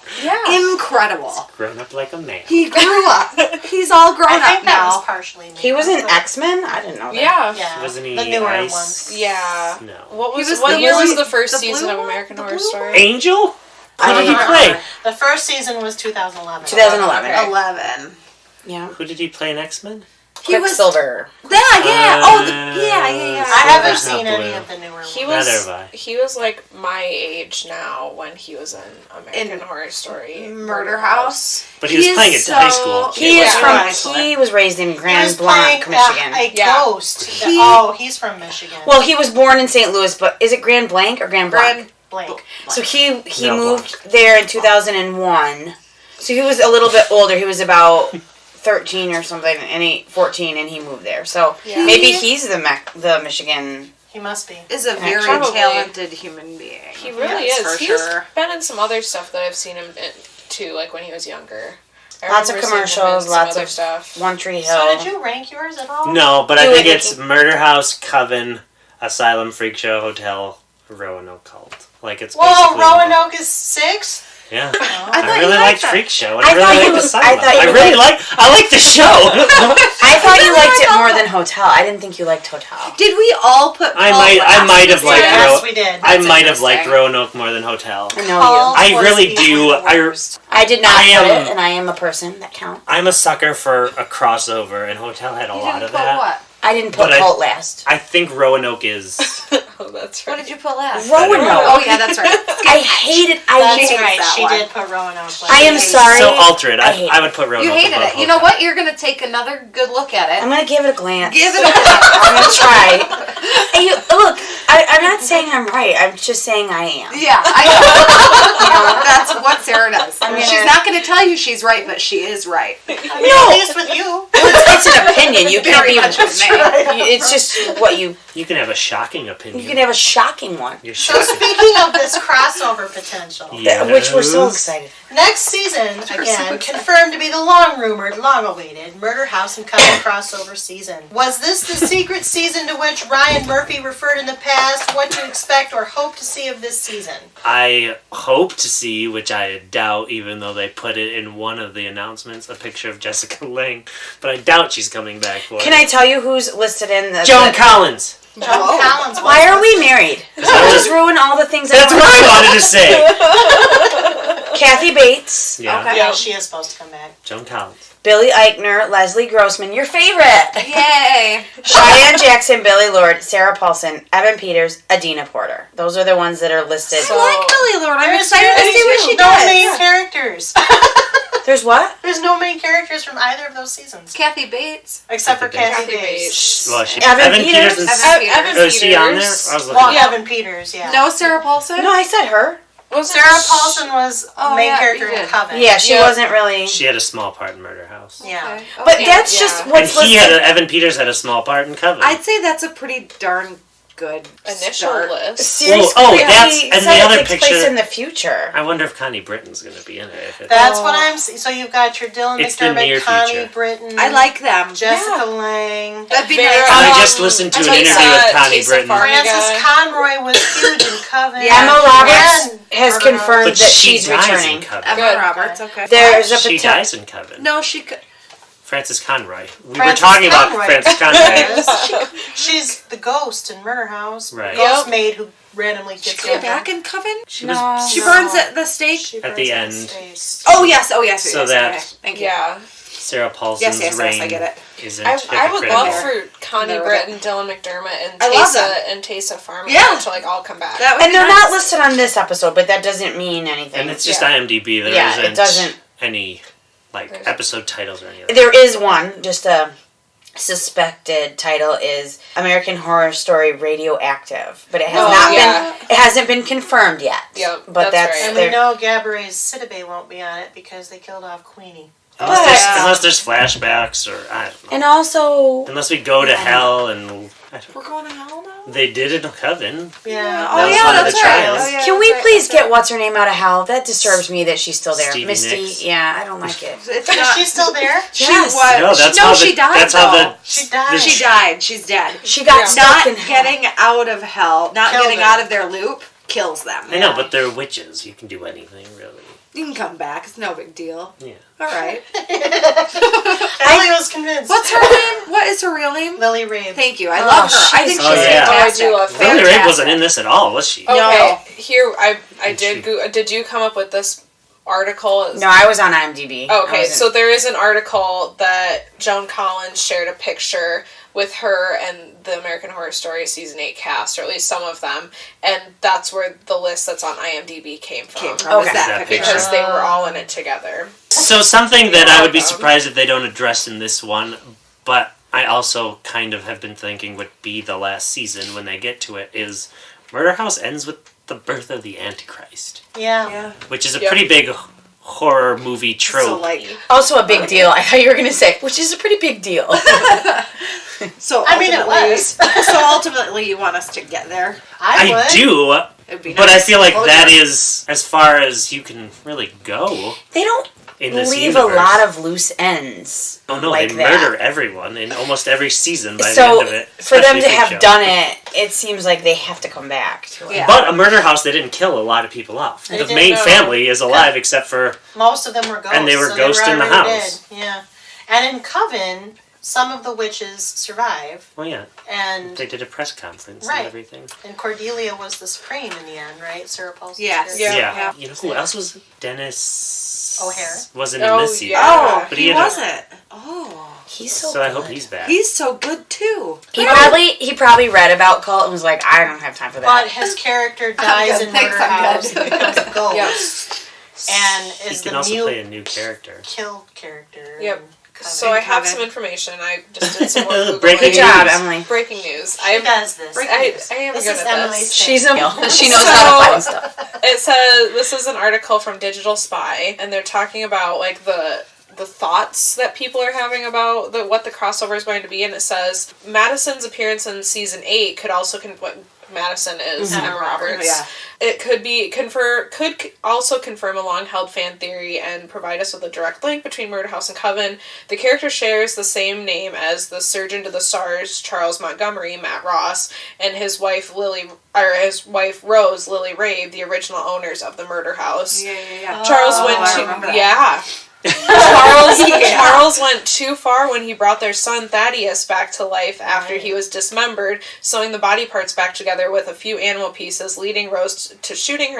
incredible. Grown up like a man. He grew up. He's all grown I up think that was now. partially me. He was in X-Men? I didn't know that. Yeah. Yeah. Wasn't he the newer Ice? ones. Yeah. No. What He was what the year was blue- the first the season blue of one? American The Horror blue Story? Angel? I Who did he don't play? The first season was 2011. 2011. Okay. 11. Yeah. Who did he play in X-Men? He was Quicksilver. yeah. I haven't There's no seen any blue. of the newer ones. He Neither was have I. he was like my age now when he was in American In Horror Story Murder House. But he was playing a high school kid. He is Yeah. from. He was raised in He was Grand playing Blanc, Michigan. a Yeah. ghost. He- He's from Michigan. Well, he was born in St. Louis, but is it Grand Blanc or Grand Blanc? Grand Blank. So he No, moved there in 2001. So he was a little bit older. He was about 13 or something, and 14, and he moved there. So Yeah. maybe he's the Michigan. He must be. is a very Probably. talented human being. He really That's is. for He's sure. been in some other stuff that I've seen him in too, like when he was younger. I Lots of remember seeing him in commercials, some lots other of stuff. One Tree So Hill. did you rank yours at all? No, but I Do think it. it's Murder House, Coven, Asylum, Freak Show, Hotel, Roanoke Cult. Like it's Well, basically. Roanoke is 6. Yeah. I I thought really you liked that. Freak Show. I And I, thought really you- liked Asylum. I thought you I like the show. I thought you liked it more than Hotel. I didn't think you liked Hotel. Did we all put? I Paul might Blast have in liked there? Yes, we did. I That's might have liked interesting. Roanoke more than Hotel. I know Paul you. I was really the do. worst. I did not I put am- it, and I am a person that counts. I'm a sucker for a crossover, and Hotel had a You lot didn't of put that. what? I didn't put But I- Cult last. I think Roanoke is. Oh, that's What right. did you put last? Roanoke. Oh yeah, that's right. I hated. I That's hated. right. that She one. did put Roanoke. I am sorry. So altered. I hate I would put Roanoke You hated above it. You know Hotel. what? You're gonna take another good look at it. I'm gonna give it a glance. Give it a I'm gonna try. Hey, look, I'm not saying I'm right. I'm just saying I am. Yeah, I know. You know, that's what Sarah does. I'm She's gonna- not going to tell you she's right, but she is right. I mean, at least with you. It's an opinion. You can't Very be. much with me. It's just what you. You can have a shocking opinion. You can have a shocking one, You're So shocking. speaking of this crossover potential, which we're so Yes. excited. next season, again, confirmed to be the long-rumored, long-awaited Murder House and Coven crossover season. Was this the secret season to which Ryan Murphy referred in the past? What to expect or hope to see of this season? I hope to see, which I doubt, even though they put it in one of the announcements, a picture of Jessica Lange. But I doubt she's coming back for Can it. I tell you who's listed in the? Joan Collins. Joan Oh. Collins. Why are we married? Don't just ruin all the things. That's what I wanted to say. Kathy Bates, Yeah. Okay. Yeah, she is supposed to come back. Joan Collins. Billy Eichner, Leslie Grossman, your favorite. Yay. Cheyenne Jackson, Billy Lord, Sarah Paulson, Evan Peters, Adina Porter. Those are the ones that are listed. I like Billy Lord. I'm There's excited to see what she no main does. characters. There's what? There's no main characters from either of those seasons. Kathy Bates. Except for Kathy Kathy Bates. Bates. Well, she, Evan Evan Peters. Peters. Evan Peters. Is she on there? I was looking. Well, Yeah. Evan Peters, yeah. No Sarah Paulson? No, I said her. Wasn't Sarah Paulson was main yeah, character you in did. Coven. Yeah, she wasn't really. She had a small part in Murder House. Yeah. Okay. But Okay. that's just And what's Evan Peters had a small part in Coven. I'd say that's a pretty darn good initial start. list. Series Well, quickly that's- and said the other it takes place picture- in the future. I wonder if Connie Britton's going to be in it. If it That's what I'm saying. So you've got your Dylan It's the near McDermott, Connie future. Britton. I like them. Jessica Yeah. Lang. That'd be Very- nice. I just listened to an interview with Connie Tessa Britton. Farmiga. Frances Conroy was huge in Coven. Yeah. Emma Roberts And has Murder confirmed But that she she's dies returning. in Coven. Emma Good. Roberts, okay. There's a She potential. dies in Coven. No, she could. Frances Conroy. We Frances were talking Conroy. about Frances Conroy. She's the ghost in Murder House. Right. Ghost Yep. maid who randomly She gets come killed. back in Coven? She No. was She No. burns at the stake? She At the burns end. face. Oh, yes. Oh, yes. So yes, that- okay. Thank you. Yeah. Sarah Paulson's Yes, reign I get it. isn't I would hypocritical. love there. for Connie There we Britton, Dylan McDermott, and I love them. Tessa Farmiga Yeah. to like all come back. That would And be they're nice. not listed on this episode, but that doesn't mean anything. And it's just Yeah. IMDb. There Yeah, isn't it doesn't- any like There's- episode titles or anything. There is one, just a suspected title is American Horror Story Radioactive, but it has Oh, not yeah. been. It hasn't been confirmed yet. Yep, but that's that's right. And their- we know Gabourey's Sidibe won't be on it because they killed off Queenie. Unless there's flashbacks or I don't know. And also, Unless we go to hell and We're going to hell now? they did it in Coven. Yeah. Oh, That was yeah, one of that's the right. trials. Oh, yeah, can we that's right, please that's get right. what's her name out of hell? That disturbs me that she's still there. Stevie Misty, Nicks. yeah, I don't like it. It's Is not. she still there? She Yes. was. No, that's no, how she died. That's how though. She died. She died. She's dead. She got Yeah. stuck Not in hell. getting out of hell, not Killed getting her. out of their loop, kills them. I know, but they're witches. You can do anything, really. You can come back. It's no big deal. Yeah. All right. Ellie was convinced. What's her name? What is her real name? Lily Rabe. Thank you. I love her. I think she's- she's Oh, yeah. fantastic. Oh, I do love her. Lily Rabe Fantastic. wasn't in this at all, was she? Okay, No. here I Did did. Did you come up with this article? No, I was on IMDb. I Okay, wasn't- so there is an article that Joan Collins shared a picture with her and the American Horror Story season 8 cast, or at least some of them, and that's where the list that's on IMDb came from. Okay. Is that That picture? Because they were all in it together. So something that I would be Welcome. surprised if they don't address in this one, but I also kind of have been thinking would be the last season when they get to it, is Murder House ends with the birth of the Antichrist, Yeah. Yeah. which is a Yep. pretty big horror movie trope. So like, also a big deal. I thought you were going to say, which is a pretty big deal. so I mean, it ultimately- was. So ultimately, you want us to get there. I would. I do, It'd be but I nice. feel like Closure. that is as far as you can really go They don't in this leave universe. a lot of loose ends. Oh no, like they that. murder everyone in almost every season by the So end of it. for them especially to Big have Show. done it, it seems like they have to come back to it. Yeah. But a murder house, they didn't kill a lot of people off. They The didn't, main no. family is alive except for Most of them were ghosts. And they were so ghosts in the already house. dead. Yeah. And in Coven, some of the witches survive, well, yeah, and they did a press conference Right. and everything. Cordelia was the supreme in the end, right? Sarah Paulson. Yes. Yeah. Yeah. You know who else was Dennis O'Hare. Wasn't in Oh, this season. yeah. Oh, But he he had a- wasn't. Oh, He's so, So I good. hope he's back. he's so good too. He probably read about Cult and was like, I don't have time for But that. his character dies good. in Thanks, Murder I'm House good. and becomes a ghost. And he is can the also mute play a new character. killed character. Yep. in Coven. So I have Coven. some information. I just did some more Googling. Breaking Good job, news. Emily. Breaking news. She does this. I am This good is at Emily's this. thing. She's a she knows how to find stuff. It says this is an article from Digital Spy, and they're talking about like the thoughts that people are having about what the crossover is going to be, and it says Madison's appearance in season 8 could also what Madison is Emma Roberts. Yeah. It could also confirm a long-held fan theory and provide us with a direct link between Murder House and Coven. The character shares the same name as the Surgeon to the Stars, Charles Montgomery, Matt Ross, and his wife Rose, Lily Rabe, the original owners of the Murder House. Yeah. Charles Oh, went I to remember that. yeah. Charles went too far when he brought their son Thaddeus back to life after he was dismembered, sewing the body parts back together with a few animal pieces, leading Rose to shooting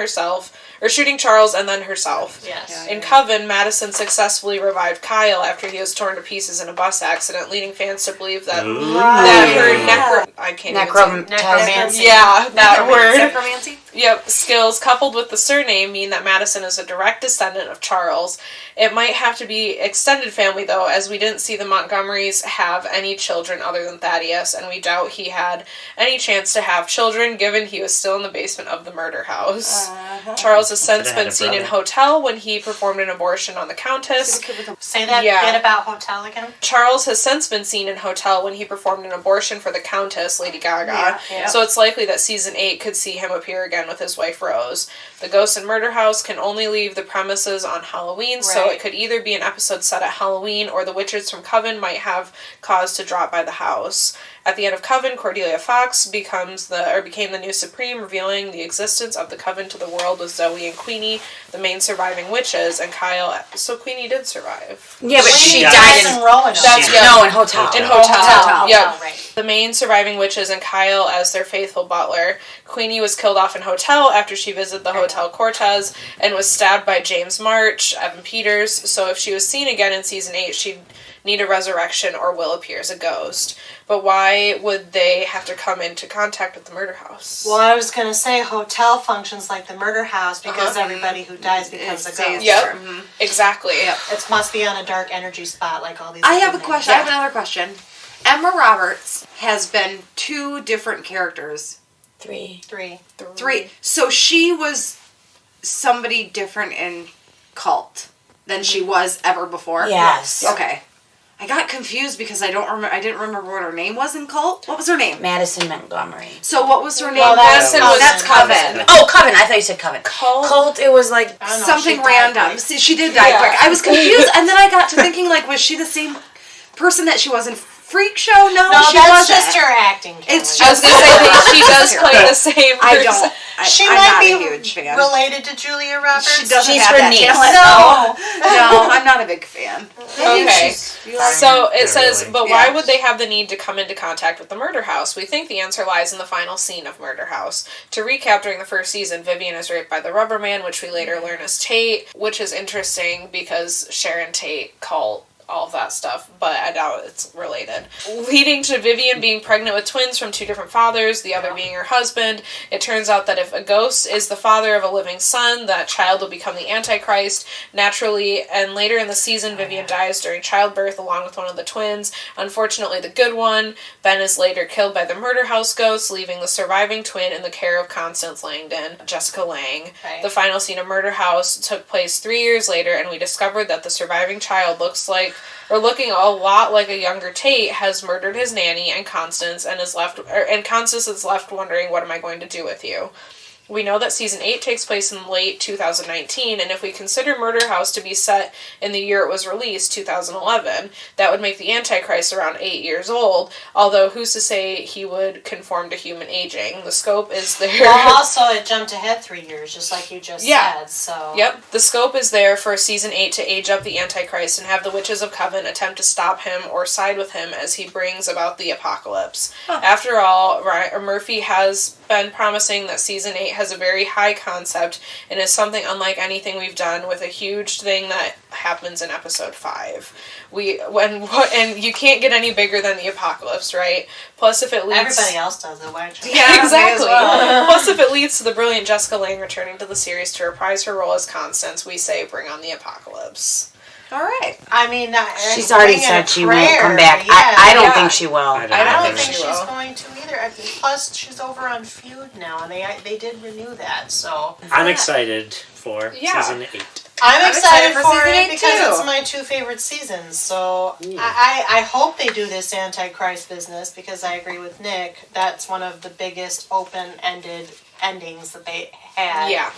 Charles and then herself. Yes. In Coven, Madison successfully revived Kyle after he was torn to pieces in a bus accident, leading fans to believe that Ooh. I can't even say Necromancy. yeah, that word. Necromancy. Yep, skills coupled with the surname mean that Madison is a direct descendant of Charles. It might have to be extended family, though, as we didn't see the Montgomerys have any children other than Thaddeus, and we doubt he had any chance to have children, given he was still in the basement of the murder house. Charles has since Could've had been a seen in brother. hotel when he performed an abortion on the Countess. Say that Yeah. bit about hotel again. Charles has since been seen in hotel when he performed an abortion for the Countess, Lady Gaga. Yeah. So it's likely that season 8 could see him appear again with his wife Rose. The Ghost in Murder House can only leave the premises on Halloween, so Right. it could either be an episode set at Halloween or the witches from Coven might have cause to drop by the house. At the end of Coven, Cordelia Fox became the new Supreme, revealing the existence of the Coven to the world with Zoe and Queenie, the main surviving witches, and Kyle. So Queenie did survive. Yeah, but she died died in in Roanoke. That's- no, in hotel. In Hotel. hotel. Yep. Right. The main surviving witches and Kyle as their faithful butler. Queenie was killed off in hotel after she visited the Hotel Cortez and was stabbed by James March, Evan Peters. So if she was seen again in season 8, she'd need a resurrection or will appear as a ghost. But why would they have to come into contact with the murder house? Well, I was gonna say hotel functions like the murder house because everybody who dies becomes a ghost. Yep. Exactly. Yep. It must be on a dark energy spot like all these. I other have a things. question. I have another question. Emma Roberts has been 2 different characters. 3. 3. 3. So she was somebody different in Cult than she was ever before? Yes. Okay. I got confused because I didn't remember what her name was in Cult. What was her name? Madison Montgomery. So what was her name? Well, Madison was that's Coven. Oh, Coven. I thought you said Coven. Cult. It was like I don't know, Something she died random. quick. See, she did die Yeah. quick. I was confused, and then I got to thinking, like, was she the same person that she was in Freak Show? No, No, she that's wasn't. just her acting. It's Kelly. I was going to say that she does play the same person. I don't. She I'm might not be a huge fan. related to Julia Roberts. She doesn't She's have her that niece. talent. No, I'm not a big fan. Okay. So it Not says, really. but why Yeah. would they have the need to come into contact with the murder house? We think the answer lies in the final scene of Murder House. To recap, during the first season, Vivian is raped by the Rubber Man, which we later learn is Tate, which is interesting because Sharon Tate, Cult, all of that stuff, but I doubt it's related. Leading to Vivian being pregnant with twins from 2 different fathers, the other being her husband. It turns out that if a ghost is the father of a living son, that child will become the Antichrist naturally, and later in the season, Vivian dies during childbirth along with one of the twins. Unfortunately, the good one. Ben is later killed by the murder house ghost, leaving the surviving twin in the care of Constance Langdon, Jessica Lange. Right. The final scene of Murder House took place 3 years later, and we discovered that the surviving child looking a lot like a younger Tate, has murdered his nanny and Constance, and Constance is left wondering, what am I going to do with you? We know that season 8 takes place in late 2019, and if we consider Murder House to be set in the year it was released, 2011, that would make the Antichrist around 8 years old, although who's to say he would conform to human aging? The scope is there. Well, also it jumped ahead 3 years, just like you just Yeah. said. So Yep, the scope is there for season 8 to age up the Antichrist and have the Witches of Coven attempt to stop him or side with him as he brings about the apocalypse. After all, Murphy has been promising that season 8 has a very high concept and is something unlike anything we've done, with a huge thing that happens in episode 5. And you can't get any bigger than the apocalypse, right? Plus, if it leads... everybody else does it. Why don't you? Yeah, Exactly. may as well. Plus, if it leads to the brilliant Jessica Lange returning to the series to reprise her role as Constance, we say bring on the apocalypse. All right. I mean, she's already bring in said a she won't prayer, come back. Yeah. I don't Yeah. think she will. I don't think think she she's will. going to either. Plus, she's over on Feud now, and they did renew that. So I'm excited for Yeah. season 8. I'm excited for season it 8 because too. it's my 2 favorite seasons. So I hope they do this Antichrist business, because I agree with Nick. That's one of the biggest open-ended endings that they had. Yeah.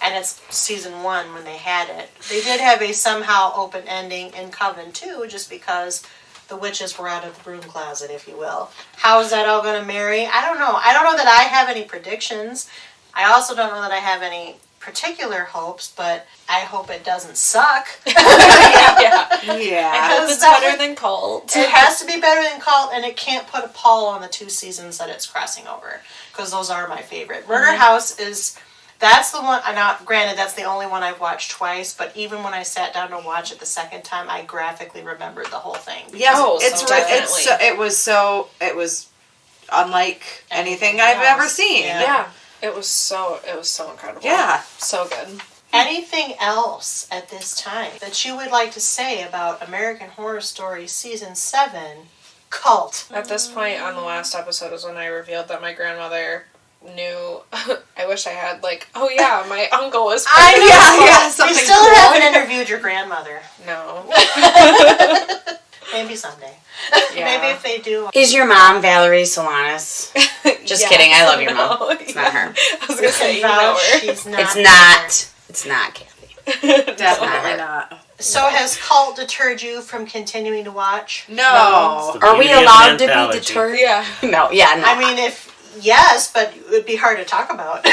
And it's season 1 when they had it. They did have a somehow open ending in Coven too, just because the witches were out of the broom closet, if you will. How is that all going to marry? I don't know. I don't know that I have any predictions. I also don't know that I have any particular hopes, but I hope it doesn't suck. Yeah. Yeah. I hope it's that better would- than Cult. It has to be better than Cult, and it can't put a pall on the 2 seasons that it's crossing over, because those are my favorite. Murder House is... That's the one, now granted that's the only one I've watched twice, but even when I sat down to watch it the second time, I graphically remembered the whole thing. Yeah, Oh, it's so right. definitely. It was unlike anything Anything I've else. ever seen. Yeah. Yeah. It was so incredible. Yeah. So good. Anything else at this time that you would like to say about American Horror Story Season 7, Cult? At this point on the last episode is when I revealed that my grandmother knew, I wish I had, like, oh yeah, my uncle was We still haven't interviewed your grandmother. No. Maybe someday. Yeah. Maybe if they do. Is your mom Valerie Solanas? Just kidding. I love your mom. No, It's not her. I was going to say, you know her. She's not. It's not. It's not Kathy. Definitely not. So has cult deterred you from continuing to watch? No. It's the Are we beauty of allowed to anthology. be deterred? Yeah. No. Yeah. No. I mean, yes, but it would be hard to talk about.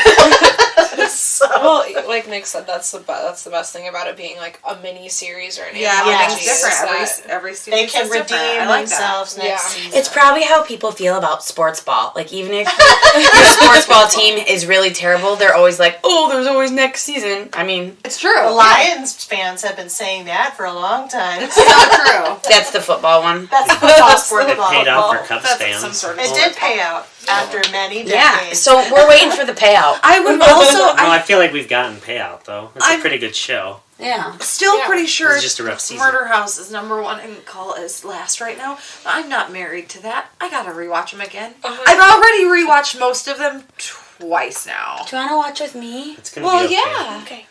So. Well, like Nick said, that's the best thing about it being like a mini series or an Yeah, anthology. Yes. everything's different. is that- Every season They can is different. redeem I like themselves that. next Yeah. season. It's probably how people feel about sports ball. Like, even if your sports ball team is really terrible, they're always like, oh, there's always next season. I mean, It's true. The Lions fans have been saying that for a long time. It's not true. that's the football one. That's football, sport It ball. paid out for football. Cubs That's fans. some sort of- It did pay out after many Yeah. decades. So we're waiting for the payout. I would also. No, I I'm feel like we've gotten payout though. It's a I'm- pretty good show. Yeah. still Yeah. pretty sure It was just a rough season. Murder House is number one and Call is last right now. I'm not married to that. I gotta rewatch them again. Uh-huh. I've already rewatched most of them twice now. Do you want to watch with me? It's gonna Well, be okay. yeah. Okay.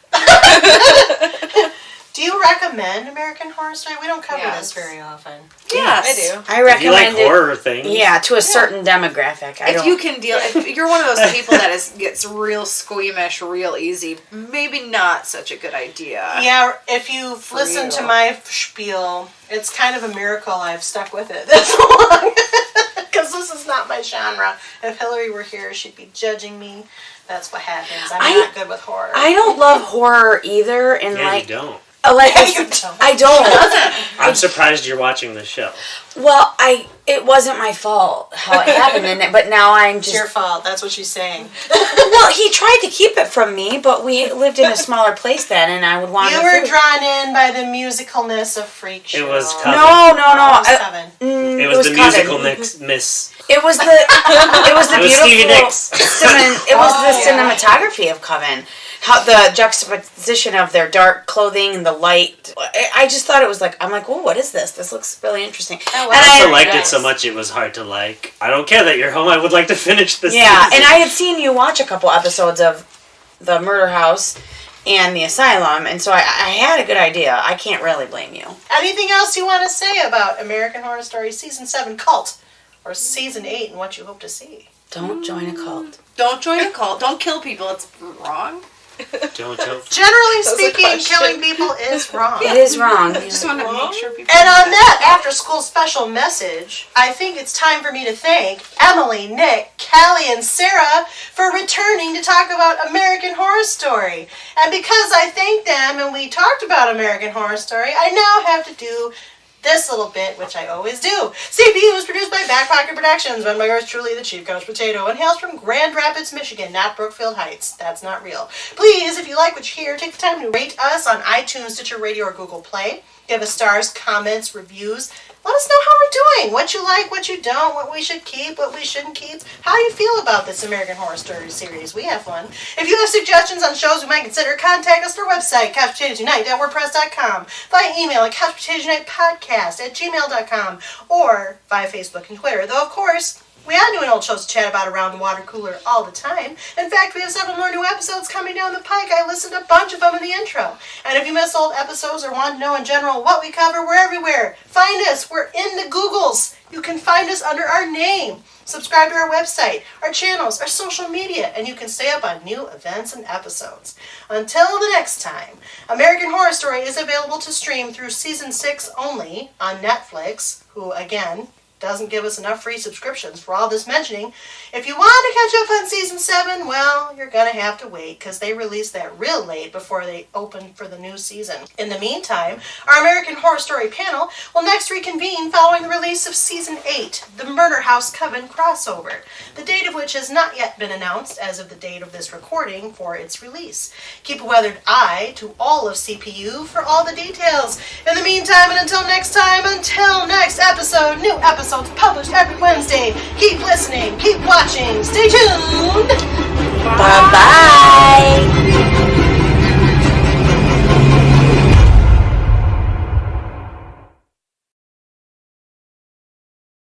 Do you recommend American Horror Story? We don't cover Yes. this very often. Yes. I do. I If you like recommend it. horror things, Yeah, to a certain demographic. If you can deal, if you're one of those people that gets real squeamish real easy, maybe not such a good idea. Yeah, if you've For listened you. to my spiel, it's kind of a miracle I've stuck with it this long. Because this is not my genre. If Hillary were here, she'd be judging me. That's what happens. I'm not good with horror. I don't love horror either, and yeah, like, you don't. like Yeah, I, you don't. I don't. I'm surprised you're watching the show. Well, it wasn't my fault how it happened, but now I'm It's your just. fault. That's what she's saying. Well, he tried to keep it from me, but we lived in a smaller place then, and I would want. You to were food. drawn in by the musicalness of Freak Show. It was No, Coven. no, no. Oh, it was Coven. It was the Coven. musical Miss. It was the. It was the It was Stevie beautiful. Nicks. It was the yeah. cinematography of Coven. How the juxtaposition of their dark clothing and the light. I just thought it was like, I'm like, oh, what is this? This looks really interesting. Oh, wow. And I also I liked it so much it was hard to like. I don't care that you're home. I would like to finish this. Yeah, season. and I had seen you watch a couple episodes of the Murder House and the Asylum, and so I had a good idea. I can't really blame you. Anything else you want to say about American Horror Story Season 7 Cult? Or Season 8 and what you hope to see? Don't join a cult. Don't join a cult. Don't kill people. It's wrong. Don't. Generally That's a speaking, question. killing people is wrong. It is wrong. I just want to make sure people. And on that after-school special message, I think it's time for me to thank Emily, Nick, Kallie, and Sarah for returning to talk about American Horror Story. And because I thanked them and we talked about American Horror Story, I now have to do this little bit, which I always do. CPU is produced by Back Pocket Productions, run by yours truly, the Chief Couch Potato, and hails from Grand Rapids, Michigan, not Brookfield Heights. That's not real. Please, if you like what you hear, take the time to rate us on iTunes, Stitcher Radio, or Google Play. Give us stars, comments, reviews. Let us know how we're doing, what you like, what you don't, what we should keep, what we shouldn't keep. How do you feel about this American Horror Story series? We have fun. If you have suggestions on shows we might consider, contact us at our website, couchpotatosunite.wordpress.com, via email at couchpotatosunitetepodcast@gmail.com, or via Facebook and Twitter. Though, of course, we are doing old shows to chat about around the water cooler all the time. In fact, we have several more new episodes coming down the pike. I listed a bunch of them in the intro. And if you miss old episodes or want to know in general what we cover, we're everywhere. Find us. We're in the Googles. You can find us under our name. Subscribe to our website, our channels, our social media, and you can stay up on new events and episodes. Until the next time, American Horror Story is available to stream through Season 6 only on Netflix, who, again, doesn't give us enough free subscriptions for all this mentioning. If you want to catch up on Season 7, well, you're going to have to wait, because they released that real late before they opened for the new season. In the meantime, our American Horror Story panel will next reconvene following the release of Season 8, the Murder House Coven crossover, the date of which has not yet been announced as of the date of this recording for its release. Keep a weathered eye to all of CPU for all the details. In the meantime, and until next time, until next episode, new episodes published every Wednesday. Keep listening, keep watching, stay tuned!